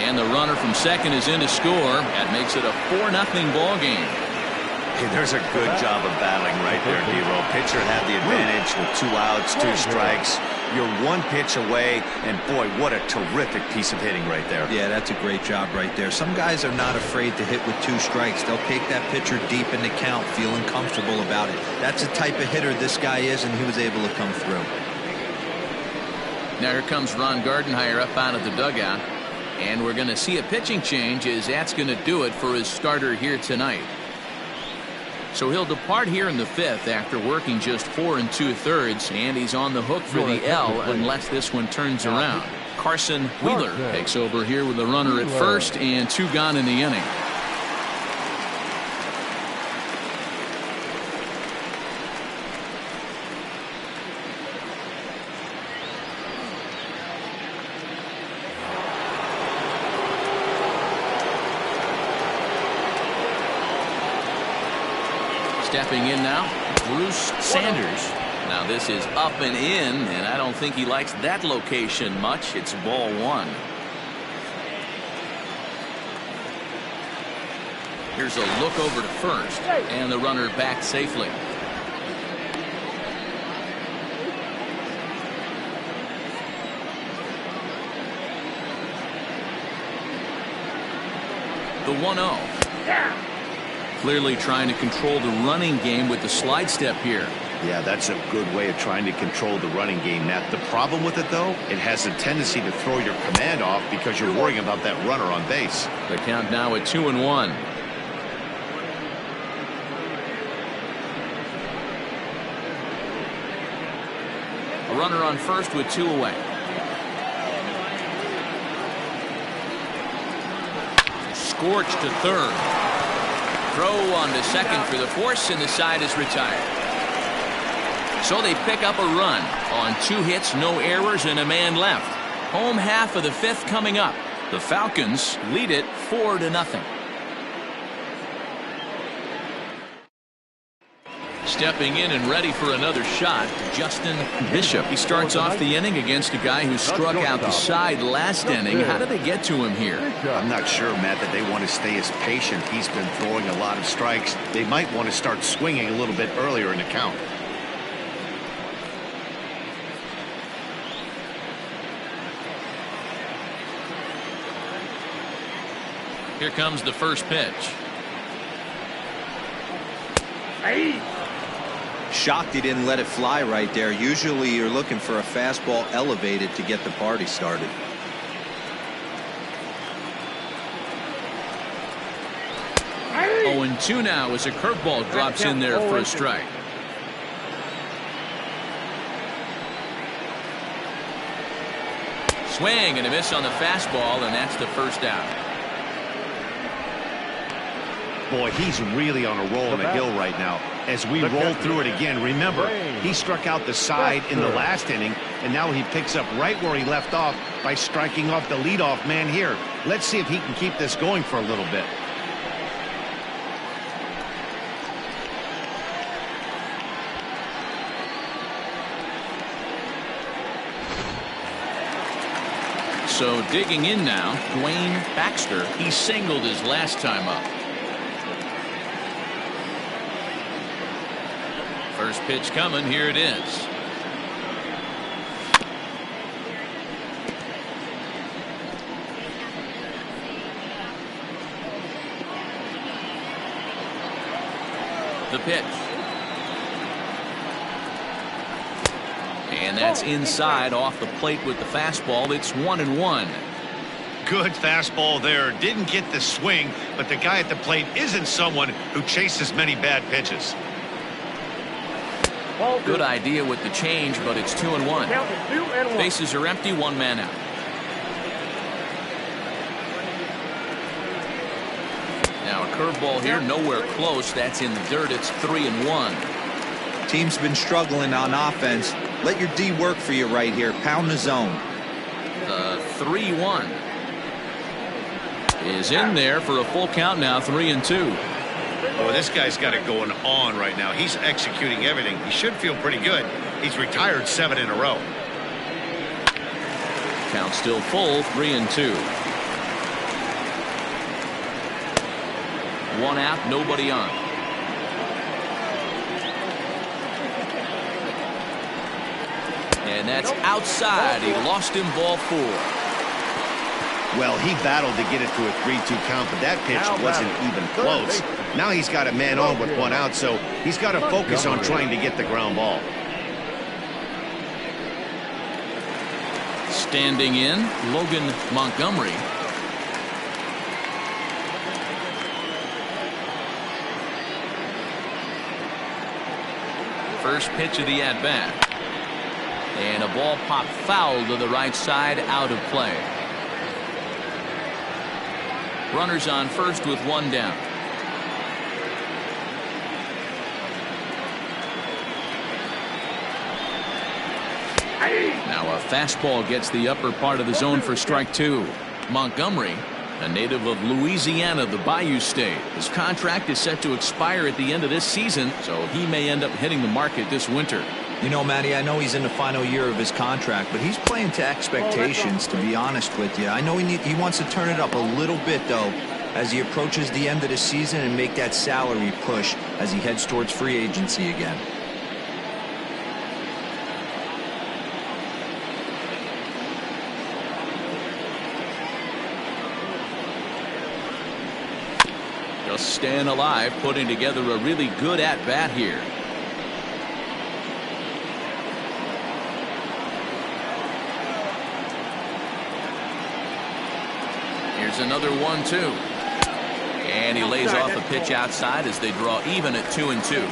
And the runner from second is in to score. That makes it a 4-0 ball game. Hey, there's a good job of battling right there, D-Roll. Pitcher had the advantage with 2 outs, 2 strikes. You're 1 pitch away, and boy, what a terrific piece of hitting right there. Yeah, that's a great job right there. Some guys are not afraid to hit with 2 strikes. They'll take that pitcher deep in the count, feeling comfortable about it. That's the type of hitter this guy is, and he was able to come through. Now here comes Ron Gardenhire up out of the dugout. And we're going to see a pitching change as that's going to do it for his starter here tonight. So he'll depart here in the 5th after working just 4 2/3, and he's on the hook for the L unless this one turns around. Carson Wheeler takes over here with a runner at first and 2 gone in the inning. Stepping in now, Bruce Sanders. Now this is up and in, and I don't think he likes that location much. It's ball 1. Here's a look over to first, and the runner back safely. The 1-0. Clearly trying to control the running game with the slide step here. Yeah, that's a good way of trying to control the running game, Matt. The problem with it, though, it has a tendency to throw your command off because you're worrying about that runner on base. The count now at 2-1. A runner on first with 2 away. Scorched to third. Throw on to second for the force, and the side is retired. So they pick up a run on 2 hits, no errors, and a man left. Home half of the 5th coming up. The Falcons lead it 4-0. Stepping in and ready for another shot, Justin Bishop. He starts off the inning against a guy who struck out the side last inning. How did they get to him here? I'm not sure, Matt, that they want to stay as patient. He's been throwing a lot of strikes. They might want to start swinging a little bit earlier in the count. Here comes the first pitch. Shocked he didn't let it fly right there. Usually you're looking for a fastball elevated to get the party started. Oh, and 2 now as a curveball drops in there for a strike. Swing and a miss on the fastball, and that's the first out. Boy, he's really on a roll on the hill right now. As we roll through it again, remember, he struck out the side in the last inning, and now he picks up right where he left off by striking off the leadoff man here. Let's see if he can keep this going for a little bit. So digging in now, Dwayne Baxter. He singled his last time up. First pitch coming. Here it is. The pitch. And that's inside off the plate with the fastball. It's 1-1. Good fastball there. Didn't get the swing, but the guy at the plate isn't someone who chases many bad pitches. Good idea with the change, but it's 2-1. Bases are empty, one man out. Now a curveball here, nowhere close. That's in the dirt. It's 3-1. Team's been struggling on offense. Let your D work for you right here. Pound the zone. The 3-1 is in there for a full count now. 3-2. Oh, this guy's got it going on right now. He's executing everything. He should feel pretty good. He's retired 7 in a row. Count still full. 3-2. One out, nobody on. And that's outside. He lost him, ball 4. Well, he battled to get it to a 3-2 count, but that pitch wasn't even close. Now he's got a man on with one out, so he's got to focus on trying to get the ground ball. Standing in, Logan Montgomery. First pitch of the at-bat. And a ball popped foul to the right side, out of play. Runners on first with one down. Now a fastball gets the upper part of the zone for strike 2. Montgomery, a native of Louisiana, the Bayou State. His contract is set to expire at the end of this season, so he may end up hitting the market this winter. You know, Matty, I know he's in the final year of his contract, but he's playing to expectations, to be honest with you. I know he wants to turn it up a little bit, though, as he approaches the end of the season and make that salary push as he heads towards free agency again. Just staying alive, putting together a really good at-bat here. Here's another 1-2. And he lays off a pitch outside as they draw even at 2-2.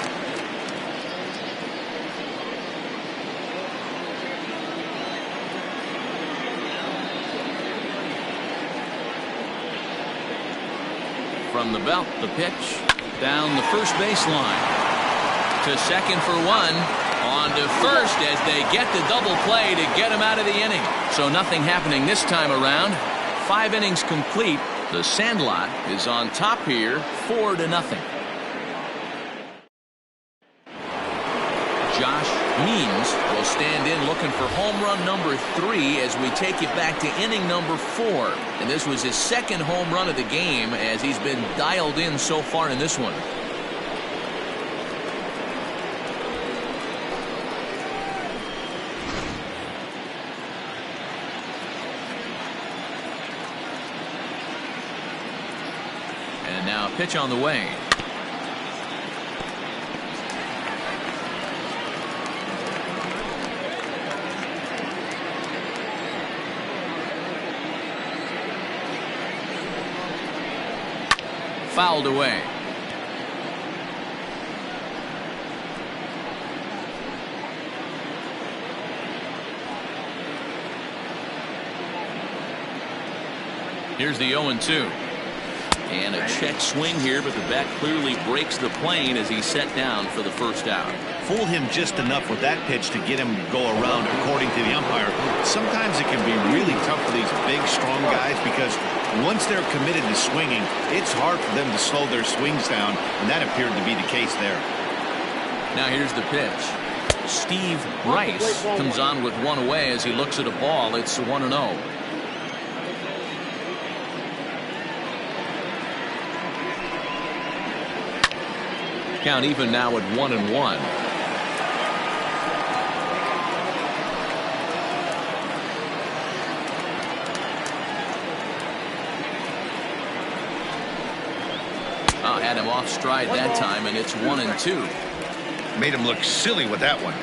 From the belt, the pitch down the first baseline to second for one. On to first as they get the double play to get him out of the inning. So nothing happening this time around. 5 innings complete. The Sandlot is on top here, 4-0. Josh Means will stand in looking for home run number 3 as we take it back to inning number 4. And this was his second home run of the game as he's been dialed in so far in this one. And now a pitch on the way. Fouled away. Here's the 0-2. And a check swing here, but the bat clearly breaks the plane as he's set down for the first out. Fooled him just enough with that pitch to get him to go around, according to the umpire. Sometimes it can be really tough for these big, strong guys because once they're committed to swinging, it's hard for them to slow their swings down, and that appeared to be the case there. Now here's the pitch. Steve Rice comes on with one away as he looks at a ball. It's 1-0. Count even now at 1-1. Had him off stride that time, and it's 1-2. Made him look silly with that one.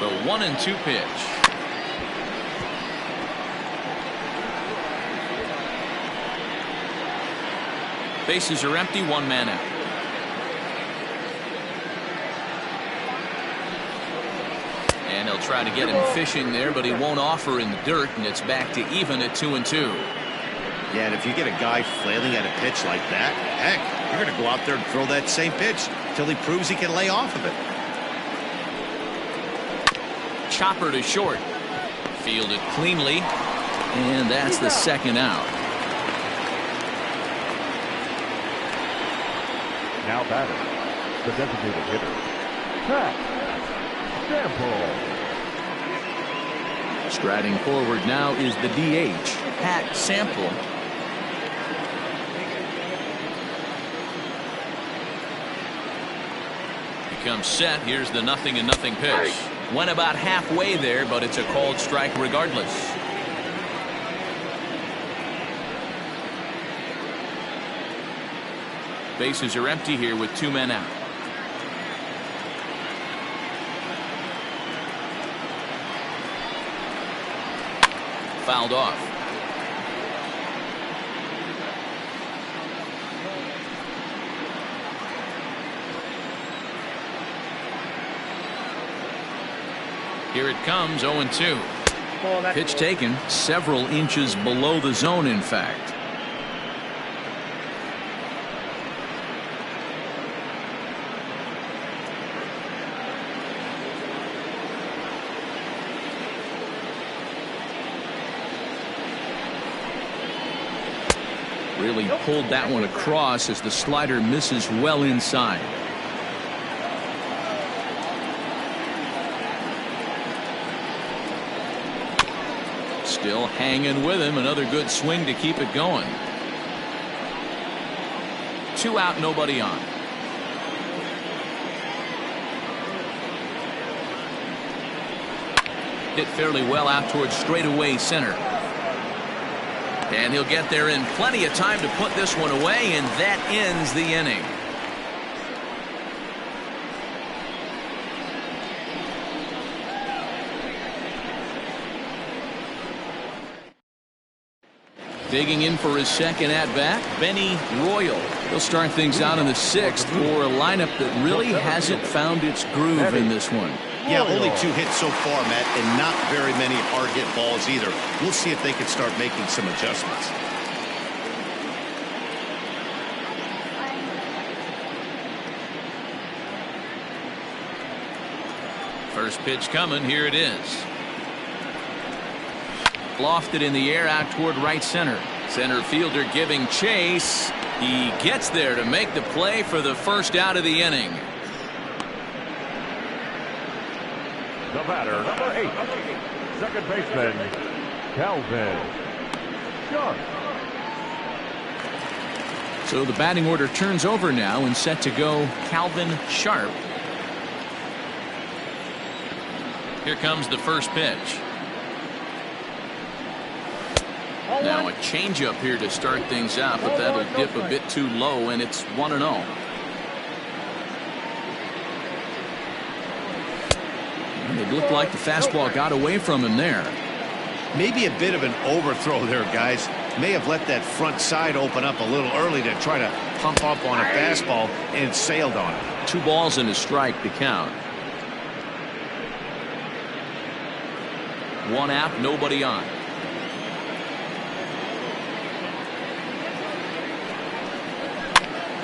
The 1-2 pitch. Bases are empty, one man out. And he'll try to get him fishing there, but he won't offer in the dirt, and it's back to even at 2-2. Yeah, and if you get a guy flailing at a pitch like that, heck, you're going to go out there and throw that same pitch till he proves he can lay off of it. Chopper to short. Fielded cleanly, and that's the second out. Now batter, the designated hitter, Pat Sample. Striding forward now is the DH, Pat Sample. Becomes set. Here's the 0-0 pitch. Went about halfway there, but it's a called strike regardless. Bases are empty here with two men out. Fouled off. Here it comes, 0-2. Pitch taken several inches below the zone, in fact. Really pulled that one across as the slider misses well inside. Still hanging with him. Another good swing to keep it going. 2 out, nobody on. Hit fairly well out towards straightaway center. And he'll get there in plenty of time to put this one away, and that ends the inning. Digging in for his second at-bat, Benny Royal. He'll start things out in the 6th for a lineup that really hasn't found its groove in this one. Yeah, only 2 hits so far, Matt, and not very many hard hit balls either. We'll see if they can start making some adjustments. First pitch coming. Here it is. Lofted in the air out toward right center. Center fielder giving chase. He gets there to make the play for the first out of the inning. The batter, number 8, second baseman, Calvin Sharp. So the batting order turns over now and set to go Calvin Sharp. Here comes the first pitch. Now a changeup here to start things out, but that'll dip a bit too low, and it's 1-0. It looked like the fastball got away from him there. Maybe a bit of an overthrow there, guys. May have let that front side open up a little early to try to pump up on a fastball, and it sailed on it. 2 balls and a strike to count. 1 out, nobody on.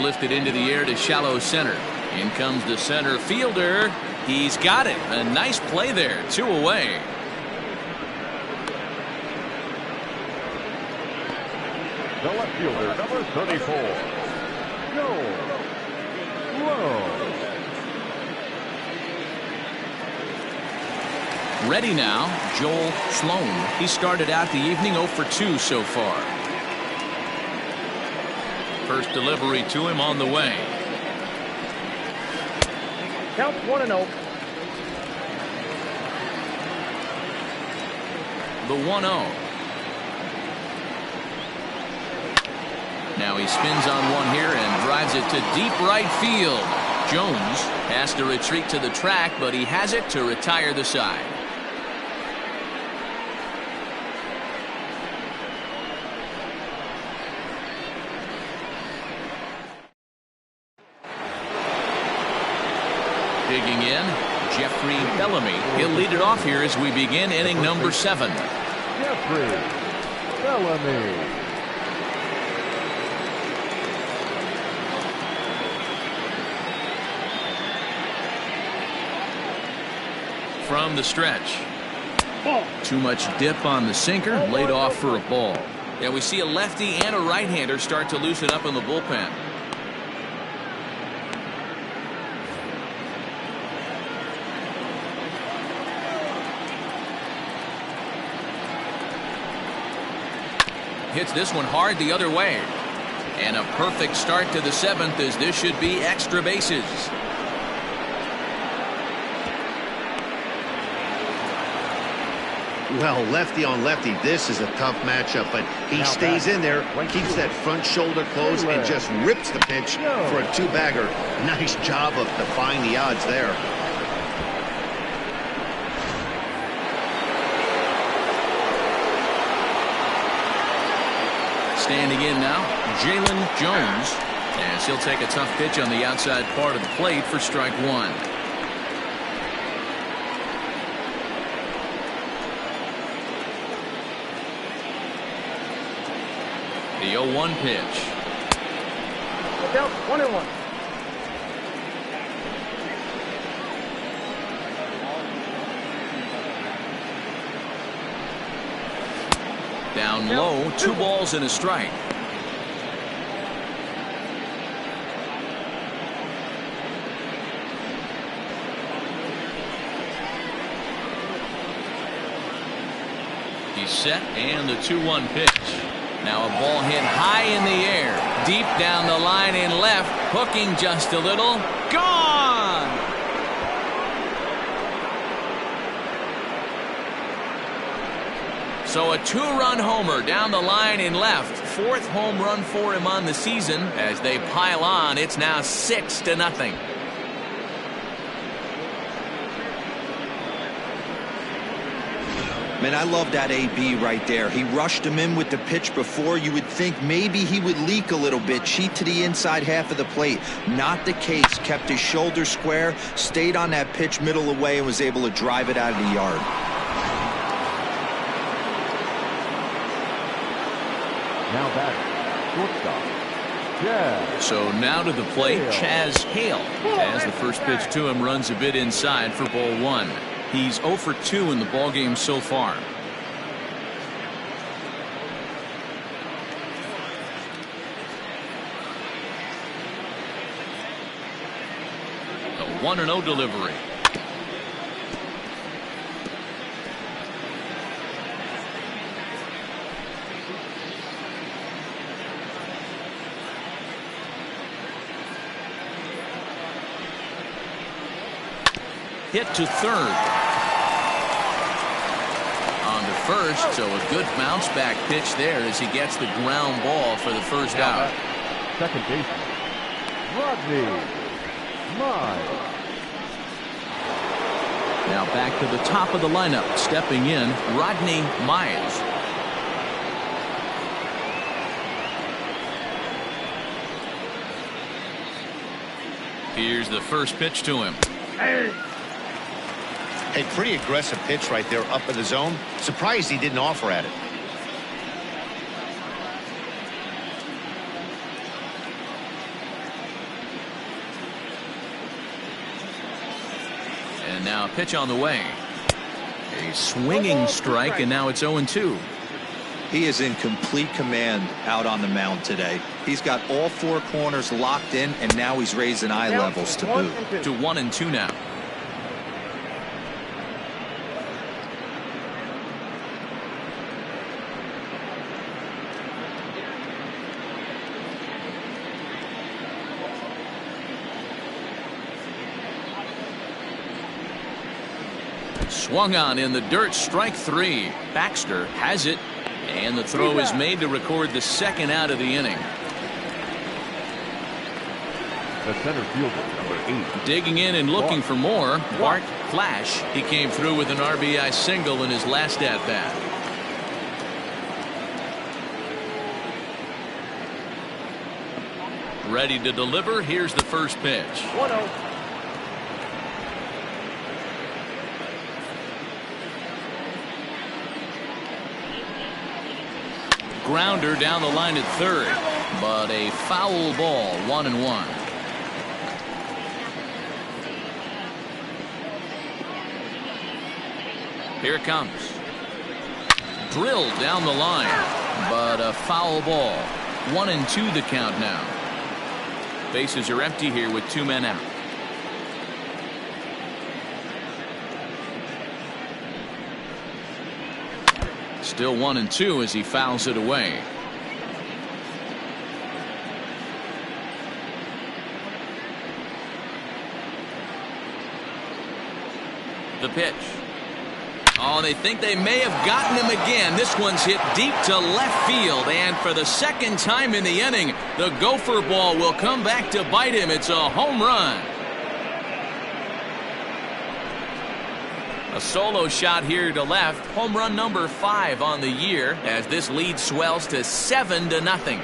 Lifted into the air to shallow center. In comes the center fielder. He's got it. A nice play there. 2 away. The left fielder, number 34, Joe Lowe. Ready now, Joel Sloan. He started out the evening 0 for 2 so far. First delivery to him on the way. Count 1-0. The 1-0. Now he spins on one here and drives it to deep right field. Jones has to retreat to the track, but he has it to retire the side. Digging in, Jeffrey Bellamy. He'll lead it off here as we begin inning number 7. Jeffrey Bellamy. From the stretch. Too much dip on the sinker, laid off for a ball. Yeah, we see a lefty and a right-hander start to loosen up in the bullpen. Hits this one hard the other way. And a perfect start to the 7th, as this should be extra bases. Well, lefty on lefty, this is a tough matchup, but he stays in there, keeps that front shoulder closed, and just rips the pitch for a 2-bagger. Nice job of defying the odds there. Standing in now, Jalen Jones, as he'll take a tough pitch on the outside part of the plate for strike 1. The 0-1 pitch. Look out, 1-1. Down low, 2 balls and a strike. He's set, and the 2-1 pitch. Now a ball hit high in the air, deep down the line in left, hooking just a little. Gone! So a 2-run homer down the line in left. 4th home run for him on the season. As they pile on, it's now 6-0. Man, I love that AB right there. He rushed him in with the pitch before. You would think maybe he would leak a little bit, cheat to the inside half of the plate. Not the case. Kept his shoulder square, stayed on that pitch middle away, and was able to drive it out of the yard. Now back, shortstop, Chaz. So now to the plate, Chaz Hale, as the first pitch to him runs a bit inside for ball 1. He's 0 for 2 in the ballgame so far. The 1-0 delivery. Hit to third. On to first, so a good bounce back pitch there as he gets the ground ball for the first out. Second baseman, Rodney Mize. Now back to the top of the lineup, stepping in, Rodney Mize. Here's the first pitch to him. A pretty aggressive pitch right there up in the zone. Surprised he didn't offer at it. And now a pitch on the way. A swinging strike, and now it's 0-2. He is in complete command out on the mound today. He's got all 4 corners locked in, and now he's raising eye levels to boot. To 1-2 now. Swung on in the dirt, strike 3. Baxter has it, and the throw is made to record the second out of the inning. The center fielder, number 8. Digging in and looking for more, Bart Flash. He came through with an RBI single in his last at-bat. Ready to deliver. Here's the first pitch. 1-0. Grounder down the line at third, but a foul ball, 1-1. Here it comes. Drilled down the line, but a foul ball. 1-2 the count now. Bases are empty here with 2 men out. Still 1-2 as he fouls it away. The pitch. Oh, they think they may have gotten him again. This one's hit deep to left field, and for the second time in the inning, the gopher ball will come back to bite him. It's a home run. A solo shot here to left. Home run number 5 on the year as this lead swells to 7-0.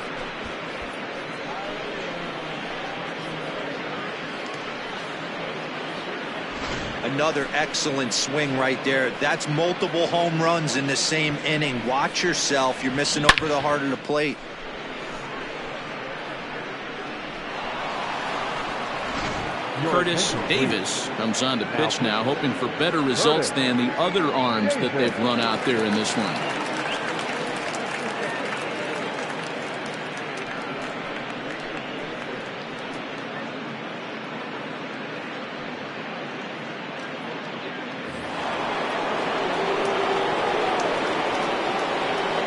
Another excellent swing right there. That's multiple home runs in the same inning. Watch yourself. You're missing over the heart of the plate. Curtis Davis comes on to pitch now, hoping for better results than the other arms that they've run out there in this one.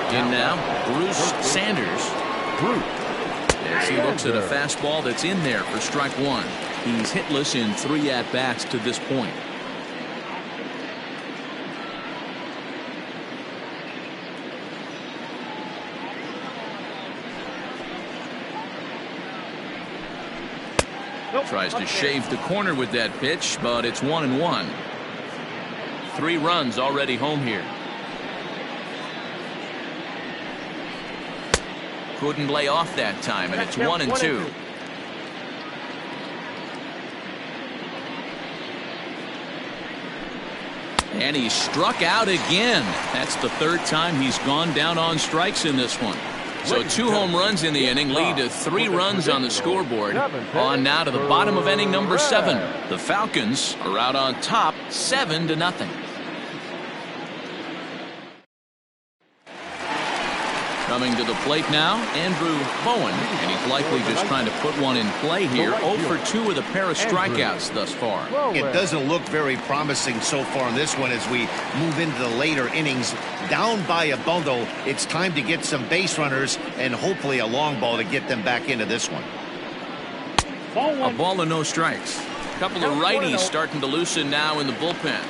In now, Bruce Sanders. As he looks at a fastball that's in there for strike 1. He's hitless in 3 at-bats to this point. Tries to shave the corner with that pitch, but it's 1-1. 3 runs already home here. Couldn't lay off that time, and it's 1-2. And he's struck out again. That's the 3rd time he's gone down on strikes in this one. So 2 home runs in the inning lead to 3 runs on the scoreboard. On now to the bottom of inning number 7. The Falcons are out on top 7-0. Coming to the plate now, Andrew Bowen, and he's likely just trying to put one in play here. 0 for 2 with a pair of strikeouts thus far. It doesn't look very promising so far in this one as we move into the later innings. Down by a bundle, it's time to get some base runners and hopefully a long ball to get them back into this one. A ball and no strikes. A couple of righties starting to loosen now in the bullpen.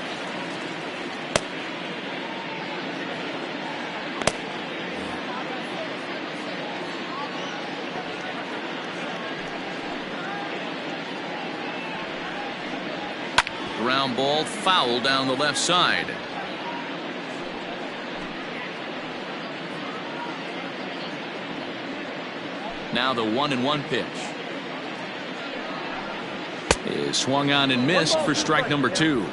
Ground ball foul down the left side. Now the 1-1 pitch is swung on and missed for strike number 2.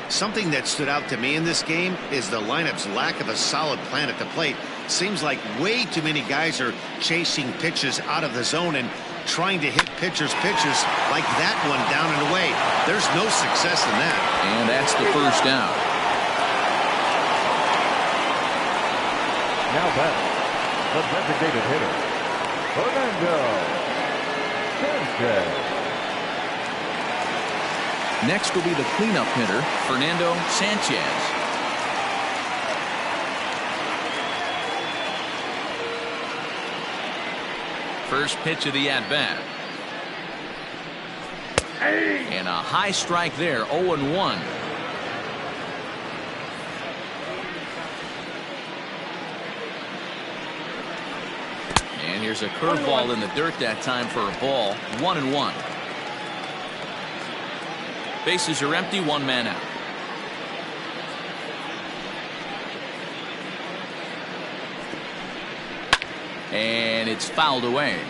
Something that stood out to me in this game is the lineup's lack of a solid plan at the plate. Seems like way too many guys are chasing pitches out of the zone and trying to hit pitchers like that one down and away. There's no success in that. And that's the first down. Now back, the designated hitter, Fernando Sanchez. Next will be the cleanup hitter, Fernando Sanchez. First pitch of the at-bat. And a high strike there, 0-1. here's a curveball in the dirt that time for a ball. 1-1. Bases are empty. One man out. And it's fouled away.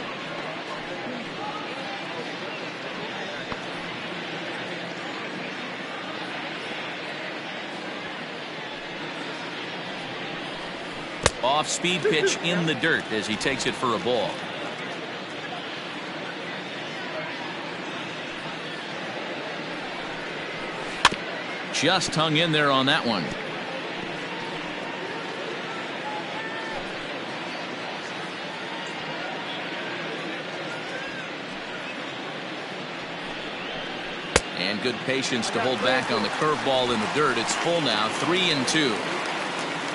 Off-speed pitch in the dirt as he takes it for a ball. Just hung in there on that one. And good patience to hold back on the curveball in the dirt. It's full now, 3-2.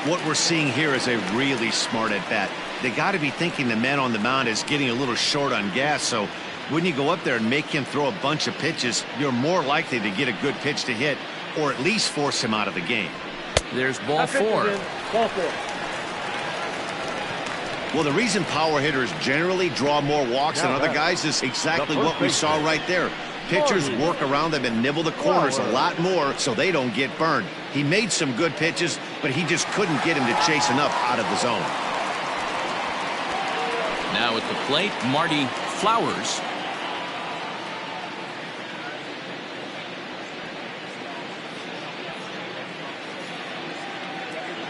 What we're seeing here is a really smart at bat. They got to be thinking the man on the mound is getting a little short on gas, so when you go up there and make him throw a bunch of pitches, you're more likely to get a good pitch to hit or at least force him out of the game. There's ball 4. Ball 4. Well, the reason power hitters generally draw more walks than other guys is exactly what we saw right there. Pitchers work around them and nibble the corners a lot more so they don't get burned. He made some good pitches, but he just couldn't get him to chase enough out of the zone. Now at the plate, Marty Flowers.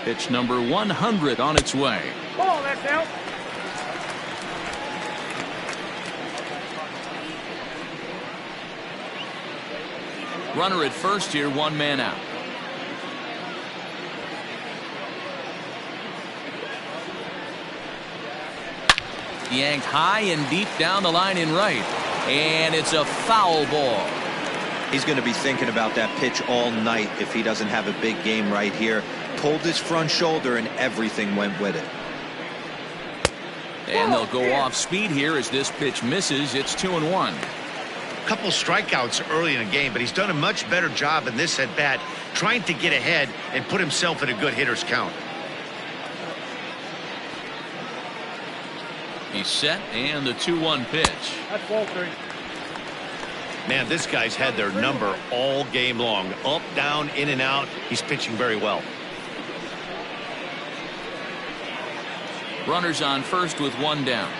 Pitch number 100 on its way. Ball, that's out. Runner at first here, one man out. Yanked high and deep down the line in right. And it's a foul ball. He's going to be thinking about that pitch all night if he doesn't have a big game right here. Pulled his front shoulder and everything went with it. And they'll go off speed here as this pitch misses. It's 2-1. Couple strikeouts early in the game, but he's done a much better job in this at bat trying to get ahead and put himself in a good hitter's count. He's set, and the 2-1 pitch. That's ball 3. Man, this guy's had their number all game long. Up, down, in and out. He's pitching very well. Runners on first with one down.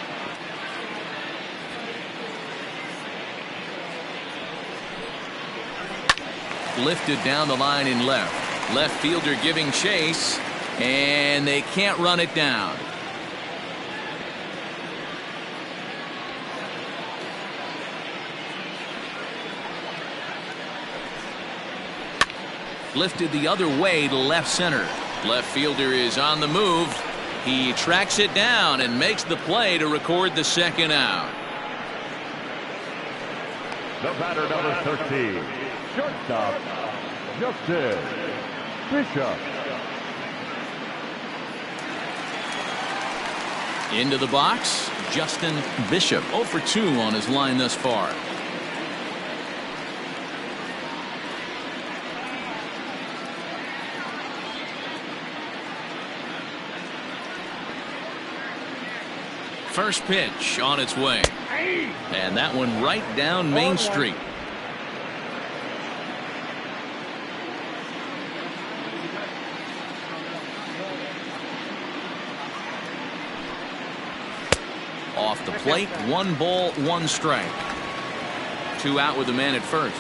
Lifted down the line in left. Left fielder giving chase, and they can't run it down. Lifted the other way to left center. Left fielder is on the move. He tracks it down and makes the play to record the second out. The batter, number 13, shortstop, Justin Bishop. Into the box, Justin Bishop. 0 for 2 on his line thus far. First pitch on its way. And that one right down Main Street. Off the plate, 1 ball, 1 strike. 2 out with a man at first.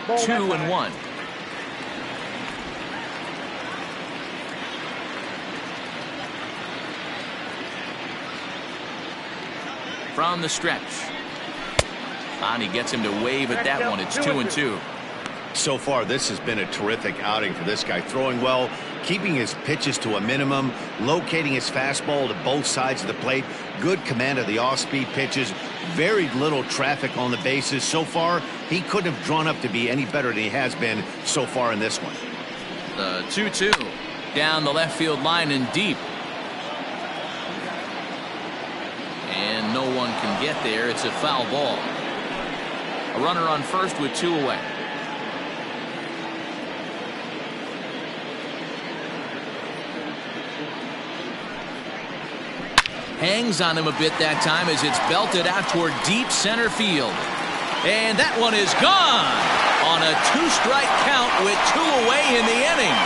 Ball, 2-1. From the stretch. And he gets him to wave at that one. It's 2-2. So far, this has been a terrific outing for this guy. Throwing well, keeping his pitches to a minimum, locating his fastball to both sides of the plate, good command of the off-speed pitches, very little traffic on the bases. So far, he couldn't have drawn up to be any better than he has been so far in this one. The 2-2 down the left field line and deep. And no one can get there. It's a foul ball. A runner on first with 2 away. Hangs on him a bit that time as it's belted out toward deep center field. And that one is gone on a 2-strike count with 2 away in the inning.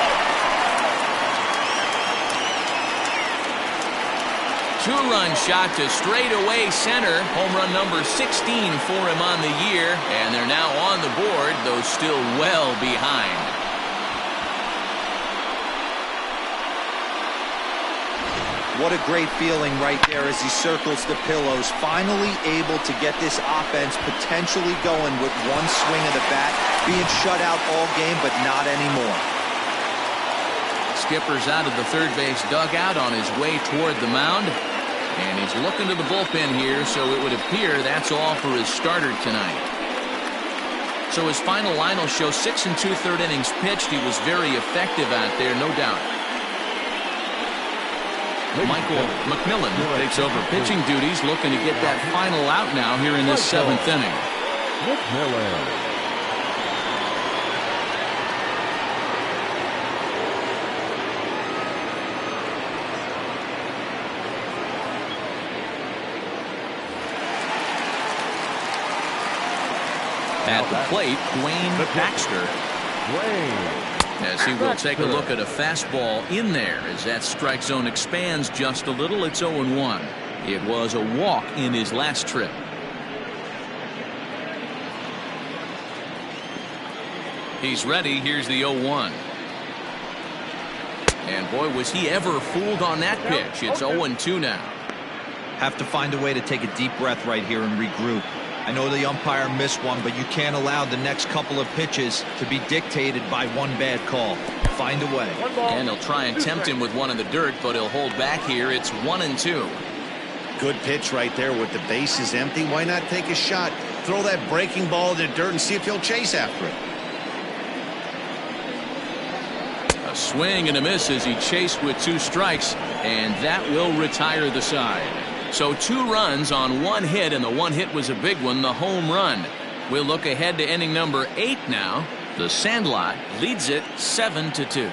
2-run shot to straightaway center. Home run number 16 for him on the year. And they're now on the board, though still well behind. What a great feeling right there as he circles the pillows. Finally able to get this offense potentially going with one swing of the bat. Being shut out all game, but not anymore. Skipper's out of the third base dugout on his way toward the mound. And he's looking to the bullpen here, so it would appear that's all for his starter tonight. So his final line will show 6 2/3 innings pitched. He was very effective out there, no doubt. Michael McMillan takes over pitching duties, looking to get that final out now here in this 7th inning. McMillan. At the plate, Dwayne Baxter. As he will take a look at a fastball in there as that strike zone expands just a little. It's 0-1. It was a walk in his last trip. He's ready. Here's the 0-1. And boy, was he ever fooled on that pitch. It's 0-2 now. Have to find a way to take a deep breath right here and regroup. I know the umpire missed one, but you can't allow the next couple of pitches to be dictated by one bad call. Find a way. And he'll try and tempt him with one in the dirt, but he'll hold back here. It's 1-2. Good pitch right there with the bases empty. Why not take a shot? Throw that breaking ball in the dirt and see if he'll chase after it. A swing and a miss as he chased with 2 strikes, and that will retire the side. So 2 runs on 1 hit, and the 1 hit was a big one, the home run. We'll look ahead to inning number 8 now. The Sandlot leads it 7-2.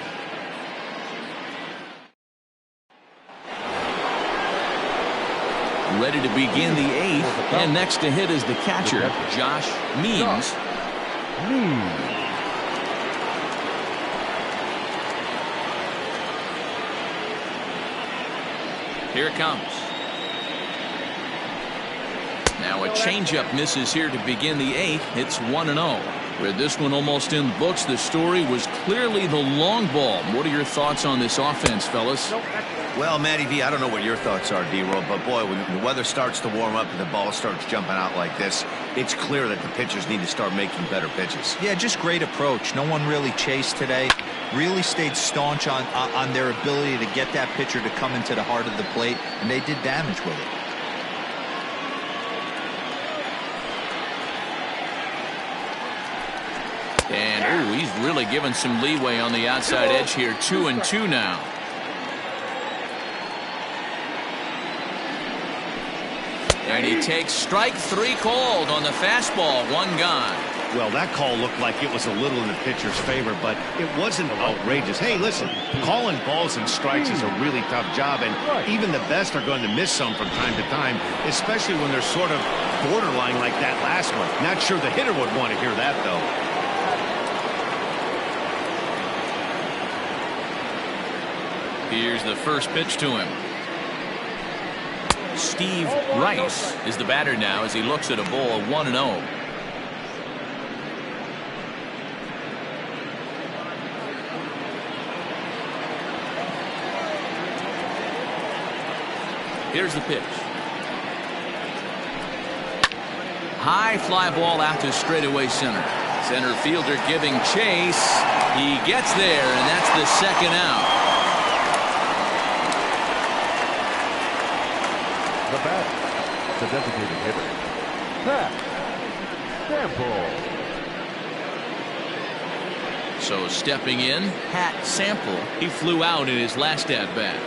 Ready to begin the 8th, and next to hit is the catcher, Josh Means. Here it comes. Now a changeup misses here to begin the 8th. It's 1-0. With this one almost in the books, the story was clearly the long ball. What are your thoughts on this offense, fellas? Well, Matty V, I don't know what your thoughts are, D-Roll, but boy, when the weather starts to warm up and the ball starts jumping out like this, it's clear that the pitchers need to start making better pitches. Yeah, just great approach. No one really chased today. Really stayed staunch on their ability to get that pitcher to come into the heart of the plate, and they did damage with it. And ooh, he's really given some leeway on the outside edge here. 2-2 now. And he takes strike 3 called on the fastball. 1 gone. Well, that call looked like it was a little in the pitcher's favor, but it wasn't outrageous. Hey, listen, calling balls and strikes is a really tough job, and even the best are going to miss some from time to time, especially when they're sort of borderline like that last one. Not sure the hitter would want to hear that, though. Here's the first pitch to him. Steve Rice is the batter now as he looks at a ball 1-0. Here's the pitch. High fly ball out to straightaway center. Center fielder giving chase. He gets there, and that's the 2nd out. The bat, the designated hitter, Pat Sample. So stepping in, Pat Sample. He flew out in his last at-bat.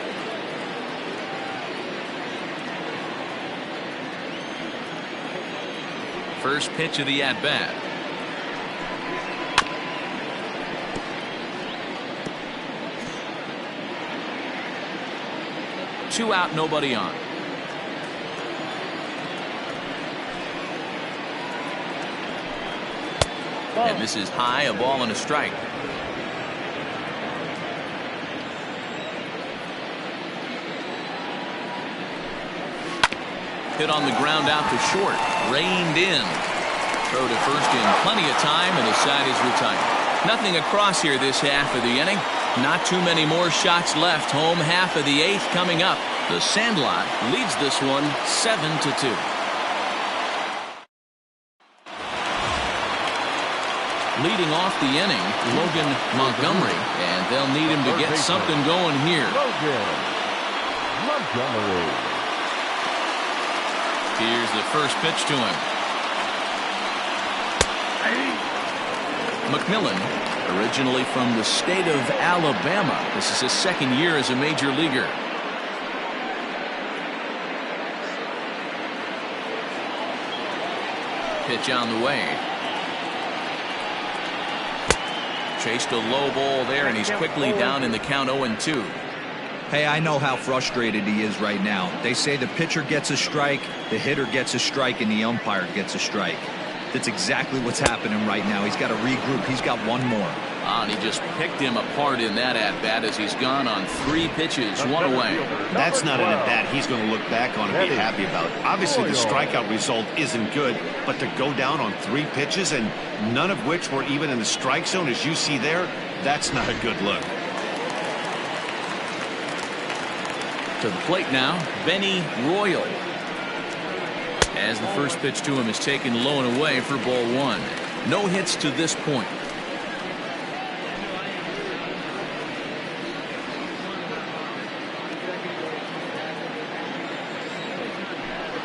First pitch of the at-bat. Two out, nobody on. And this is high, a ball and a strike. Hit on the ground out to short. Reined in. Throw to first in plenty of time, and the side is retired. Nothing across here this half of the inning. Not too many more shots left. Home half of the eighth coming up. The Sandlot leads this one 7-2. Leading off the inning, Logan Montgomery, and they'll need him to get something going here. Logan Montgomery. Here's the first pitch to him. McMillan, originally from the state of Alabama. This is his second year as a major leaguer. Pitch on the way. Chased a low ball there, and he's quickly down in the count 0-2. Hey, I know how frustrated he is right now. They say the pitcher gets a strike, the hitter gets a strike, and the umpire gets a strike. That's exactly what's happening right now. He's got to regroup. He's got one more. And he just picked him apart in that at-bat as he's gone on 3 pitches, 1 away. That's not an at-bat he's going to look back on and be happy about. Obviously, the strikeout result isn't good, but to go down on 3 pitches and none of which were even in the strike zone, as you see there, that's not a good look. To the plate now, Benny Royal. As the first pitch to him is taken low and away for ball 1. No hits to this point.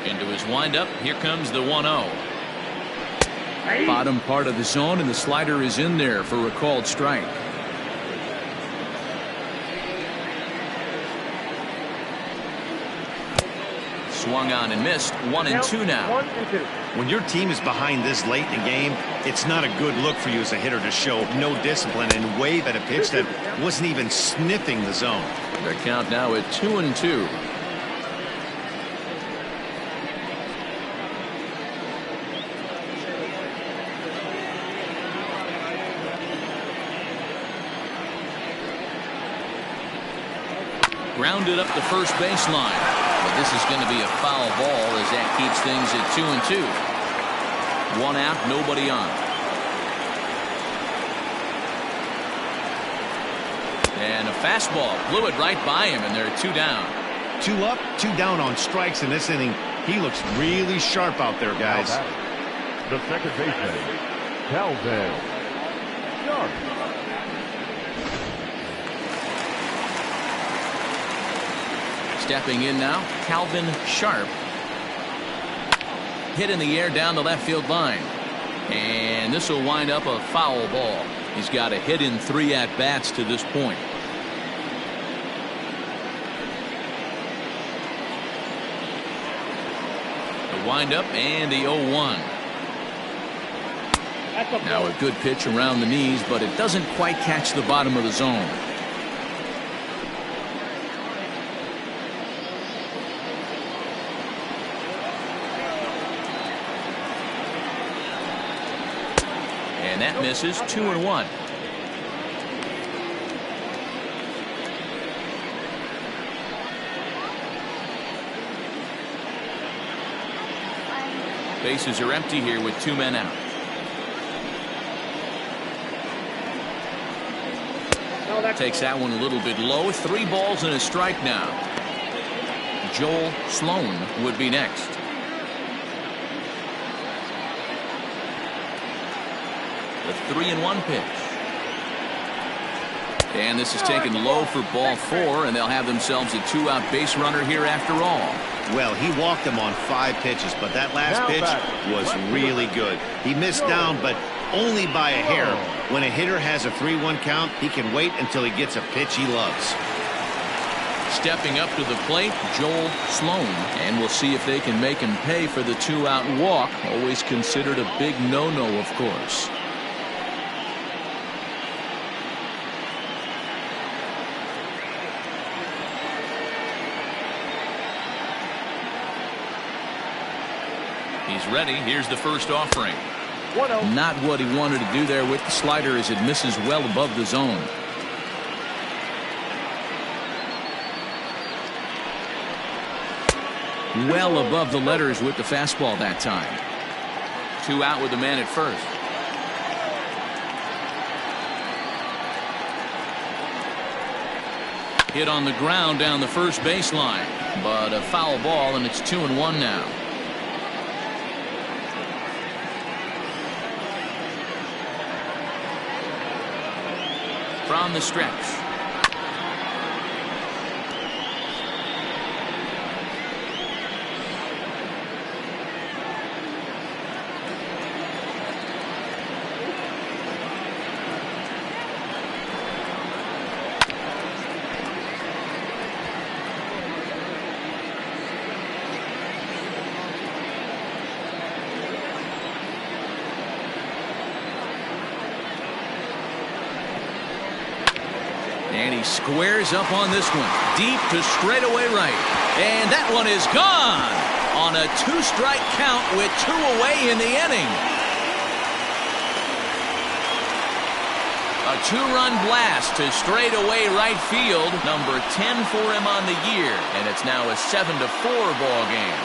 Into his windup, here comes the 1-0. Bottom part of the zone, and the slider is in there for a called strike. Swung on and missed. 1-2 now. 1-2. When your team is behind this late in the game, it's not a good look for you as a hitter to show no discipline and wave at a pitch that wasn't even sniffing the zone. The count now at 2-2. Grounded up the first baseline. But this is going to be a foul ball as that keeps things at 2-2. 1 out, nobody on. And a fastball blew it right by him, and they're 2 down. 2 up, 2 down on strikes in this inning. He looks really sharp out there, guys. The second baseman, Calvin Sharp. Stepping in now, Calvin Sharp. Hit in the air down the left field line. And this will wind up a foul ball. He's got a hit in 3 at-bats to this point. The windup and the 0-1. Now a good pitch around the knees, but it doesn't quite catch the bottom of the zone. And that misses. 2-1. Bases are empty here with 2 men out. Takes that one a little bit low. 3 balls and a strike now. Joel Sloan would be next. The 3-1 pitch. And this is taken low for ball 4, and they'll have themselves a 2-out base runner here after all. Well, he walked him on 5 pitches, but that last pitch was really good. He missed down, but only by a hair. When a hitter has a 3-1 count, he can wait until he gets a pitch he loves. Stepping up to the plate, Joel Sloan, and we'll see if they can make him pay for the 2-out walk. Always considered a big no-no, of course. He's ready. Here's the first offering. 1-0. Not what he wanted to do there with the slider as it misses well above the zone. Well above the letters with the fastball that time. 2 out with the man at first. Hit on the ground down the first baseline, but a foul ball, and it's 2-1 now. From the stretch. And he squares up on this one. Deep to straightaway right. And that one is gone on a 2-strike count with 2 away in the inning. A 2-run blast to straightaway right field. Number 10 for him on the year. And it's now a 7-4 ball game.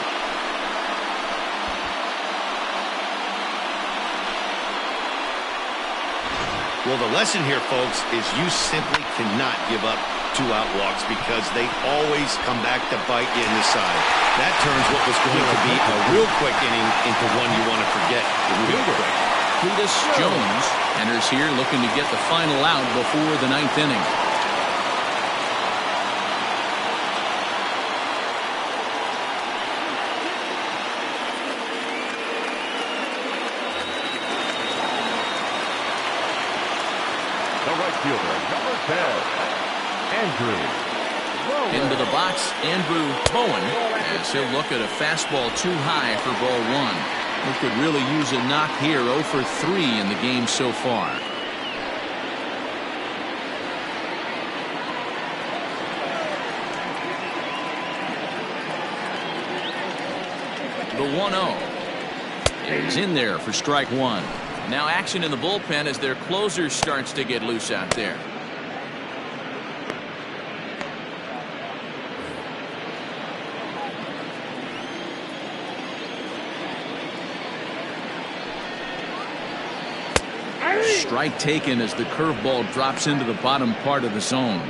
Well, the lesson here, folks, is you simply cannot give up 2-out walks because they always come back to bite you in the side. That turns what was going to be a real quick inning into one you want to forget real quick. Cletus Jones enters here looking to get the final out before the 9th inning. Number 10, Andrew. Into the box, Andrew Bowen, as he'll look at a fastball too high for ball 1. He could really use a knock here. 0 for 3 in the game so far. The 1-0 is in there for strike 1. Now action in the bullpen as their closer starts to get loose out there. Strike taken as the curveball drops into the bottom part of the zone.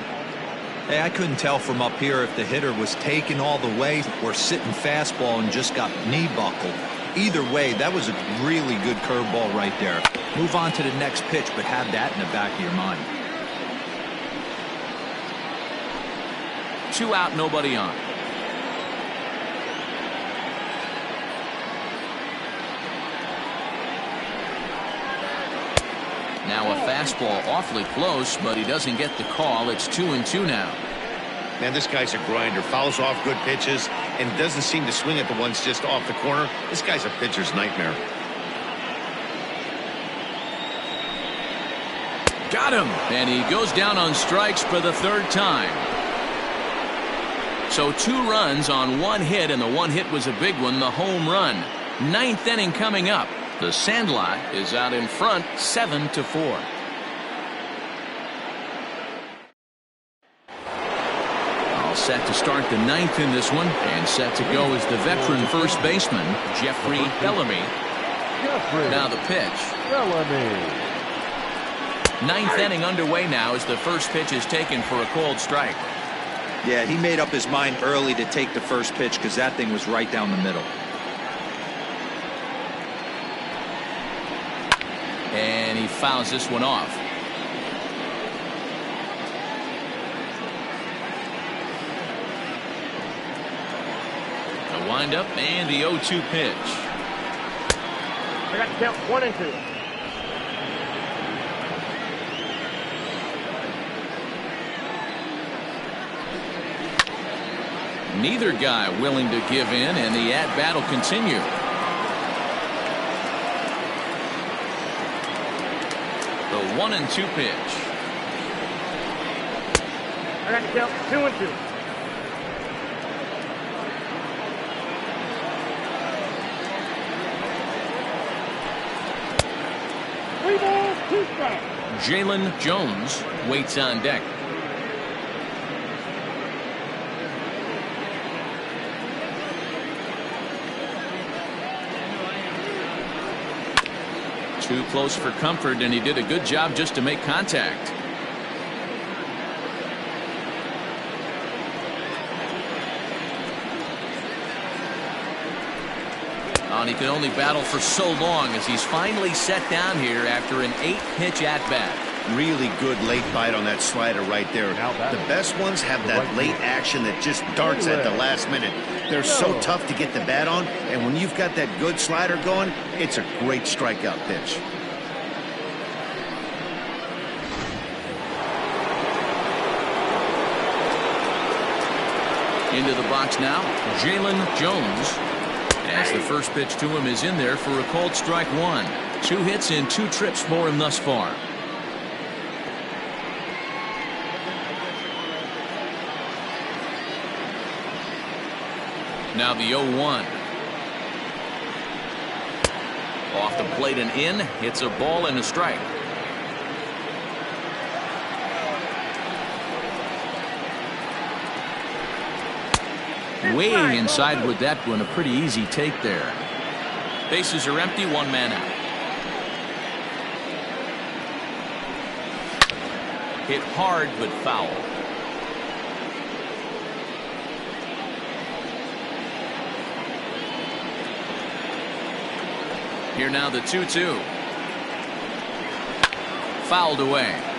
Hey, I couldn't tell from up here if the hitter was taken all the way or sitting fastball and just got knee buckled. Either way, that was a really good curveball right there. Move on to the next pitch, but have that in the back of your mind. 2 out, nobody on. Now a fastball awfully close, but he doesn't get the call. It's 2-2 now. Man, this guy's a grinder. Fouls off good pitches and doesn't seem to swing at the ones just off the corner. This guy's a pitcher's nightmare. Got him! And he goes down on strikes for the 3rd time. So 2 runs on 1 hit, and the 1 hit was a big one, the home run. 9th inning coming up. The Sandlot is out in front, 7-4. All set to start the 9th in this one, and set to go is the veteran first baseman, Jeffrey Bellamy. Now the pitch. Bellamy. 9th inning underway now as the first pitch is taken for a called strike. Yeah, he made up his mind early to take the first pitch because that thing was right down the middle. And he fouls this one off. The windup and the 0-2 pitch. I got to count 1 and 2. Neither guy willing to give in, and the at-bat will continue. The 1-2 pitch. I got to count 2 and 2. Jalen Jones waits on deck. Too close for comfort, and he did a good job just to make contact. And he can only battle for so long as he's finally set down here after an 8-pitch at-bat. Really good late bite on that slider right there. The best ones have that late action that just darts at the last minute. They're so tough to get the bat on, and when you've got that good slider going, it's a great strikeout pitch. Into the box now, Jalen Jones. As the first pitch to him is in there for a called strike one. 2 hits in 2 trips for him thus far. Now the 0-1. Off the plate and in. It's a ball and a strike. Way inside with that one. A pretty easy take there. Bases are empty. 1 man out. Hit hard but foul. Here now the 2-2. Fouled away.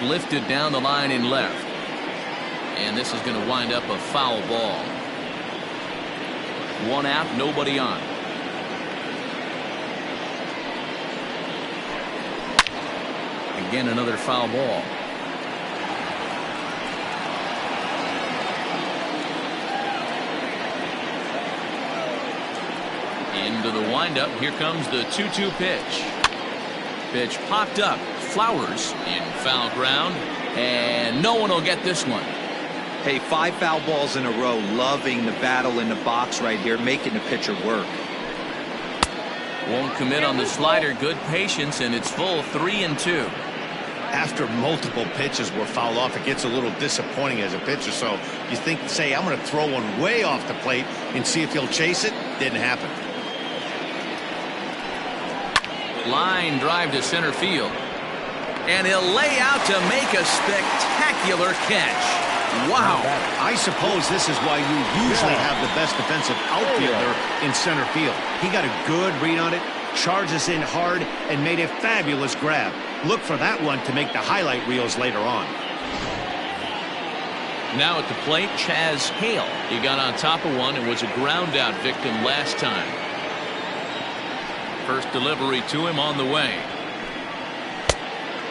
Lifted down the line in left. And this is going to wind up a foul ball. 1 out, nobody on. Again, another foul ball. Into the windup. Here comes the 2-2 pitch. Pitch popped up. Flowers in foul ground, and no one will get this one. Hey, 5 foul balls in a row. Loving the battle in the box right here, making the pitcher work. Won't commit on the slider. Good patience, and it's full. 3-2. After multiple pitches were fouled off, it gets a little disappointing as a pitcher. So you think, say, I'm going to throw one way off the plate and see if he'll chase it. Didn't happen. Line drive to center field. And he'll lay out to make a spectacular catch. Wow. I suppose this is why you usually have the best defensive outfielder in center field. He got a good read on it, charges in hard, and made a fabulous grab. Look for that one to make the highlight reels later on. Now at the plate, Chaz Hale. He got on top of one and was a ground out victim last time. First delivery to him on the way.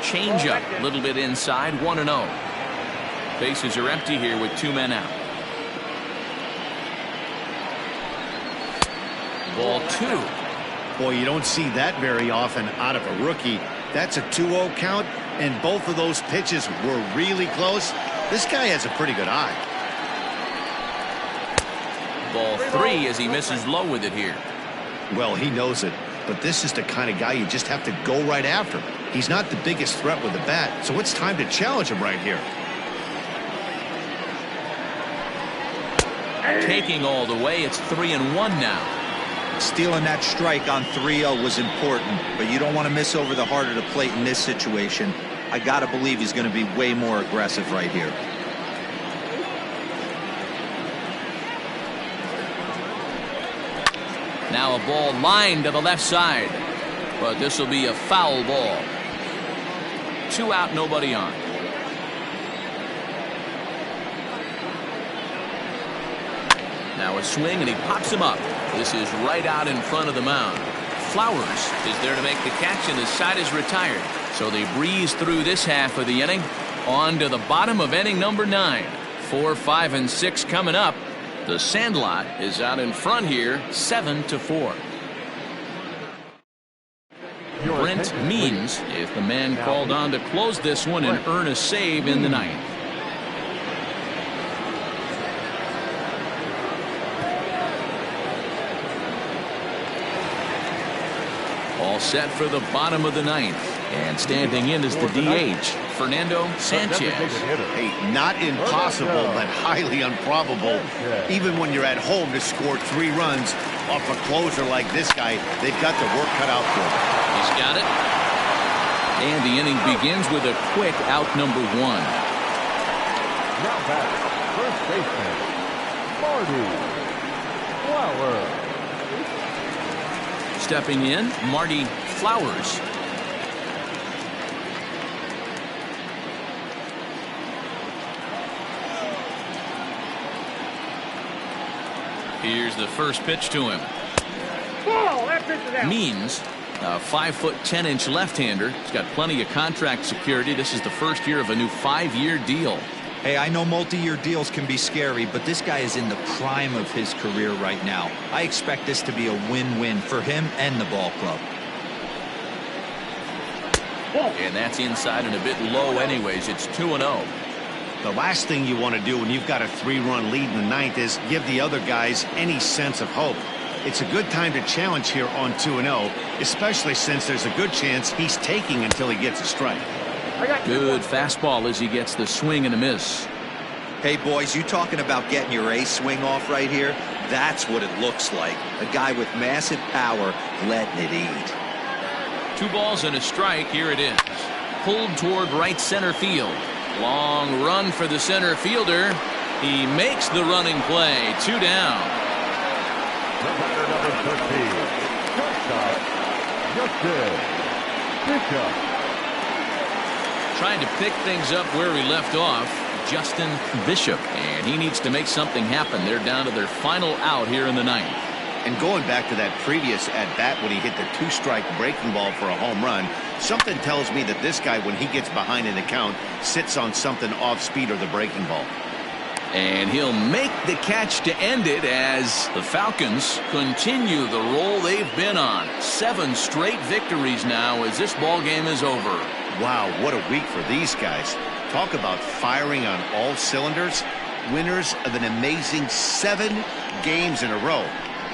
Changeup, a little bit inside, 1-0. Bases are empty here with 2 men out. Ball 2. Boy, you don't see that very often out of a rookie. That's a 2-0 count, and both of those pitches were really close. This guy has a pretty good eye. Ball 3 as he misses low with it here. Well, he knows it. But this is the kind of guy you just have to go right after. He's not the biggest threat with the bat, so it's time to challenge him right here. Taking all the way, it's 3-1 now. Stealing that strike on 3-0 was important, but you don't want to miss over the heart of the plate in this situation. I got to believe he's going to be way more aggressive right here. Now a ball lined to the left side, but this will be a foul ball. 2 out, nobody on. Now a swing, and he pops him up. This is right out in front of the mound. Flowers is there to make the catch, and the side is retired. So they breeze through this half of the inning. On to the bottom of inning number 9. 4, 5, and 6 coming up. The Sandlot is out in front here, 7-4. Brent Means is the man called on to close this one and earn a save in the 9th. all set for the bottom of the ninth. And standing in is the DH, Fernando Sanchez. Hey, not impossible, but highly improbable. Even when you're at home to score 3 runs off a closer like this guy, they've got their work cut out for them. He's got it. And the inning begins with a quick out number 1. Now back, first baseman, Marty Flowers. Stepping in, Marty Flowers. Here's the first pitch to him. Ball, that pitch is out. Means a 5'10" left-hander. He's got plenty of contract security. This is the first year of a new 5-year deal. Hey, I know multi-year deals can be scary, but this guy is in the prime of his career right now. I expect this to be a win-win for him and the ball club. And that's inside and a bit low anyways. It's 2-0. The last thing you want to do when you've got a 3-run lead in the ninth is give the other guys any sense of hope. It's a good time to challenge here on 2-0, especially since there's a good chance he's taking until he gets a strike. Good fastball as he gets the swing and a miss. Hey, boys, you talking about getting your ace swing off right here? That's what it looks like. A guy with massive power letting it eat. 2 balls and a strike. Here it is. Pulled toward right center field. Long run for the center fielder. He makes the running play. 2 down. The batter, number 13, shortstop, Justin Bishop. Trying to pick things up where he left off, Justin Bishop, and he needs to make something happen. They're down to their final out here in the ninth. And going back to that previous at-bat when he hit the 2-strike breaking ball for a home run, something tells me that this guy, when he gets behind in the count, sits on something off speed or the breaking ball. And he'll make the catch to end it as the Falcons continue the roll they've been on. 7 straight victories now as this ball game is over. Wow, what a week for these guys. Talk about firing on all cylinders. Winners of an amazing 7 games in a row.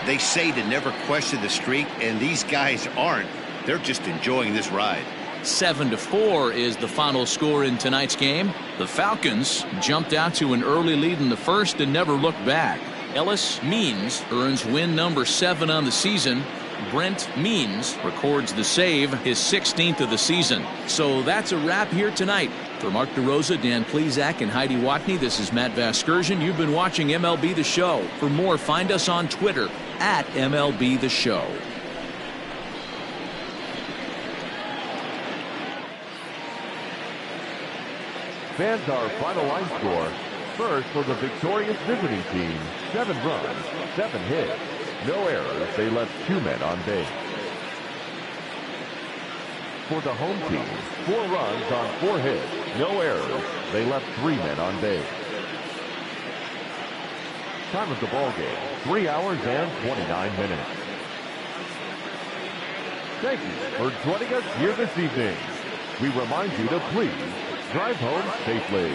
They say to never question the streak, and these guys aren't. They're just enjoying this ride. 7-4 is the final score in tonight's game. The Falcons jumped out to an early lead in the first and never looked back. Ellis Means earns win number 7 on the season. Brent Means records the save, his 16th of the season. So that's a wrap here tonight. For Mark DeRosa, Dan Plezak, and Heidi Watney, this is Matt Vasgersian. You've been watching MLB The Show. For more, find us on Twitter at MLB The Show. Fans, our final line score. First for the victorious visiting team, 7 runs, 7 hits. No errors, they left 2 men on base. For the home team, 4 runs on 4 hits, no errors, they left 3 men on base. Time of the ball game, 3 hours and 29 minutes. Thank you for joining us here this evening. We remind you to please drive home safely.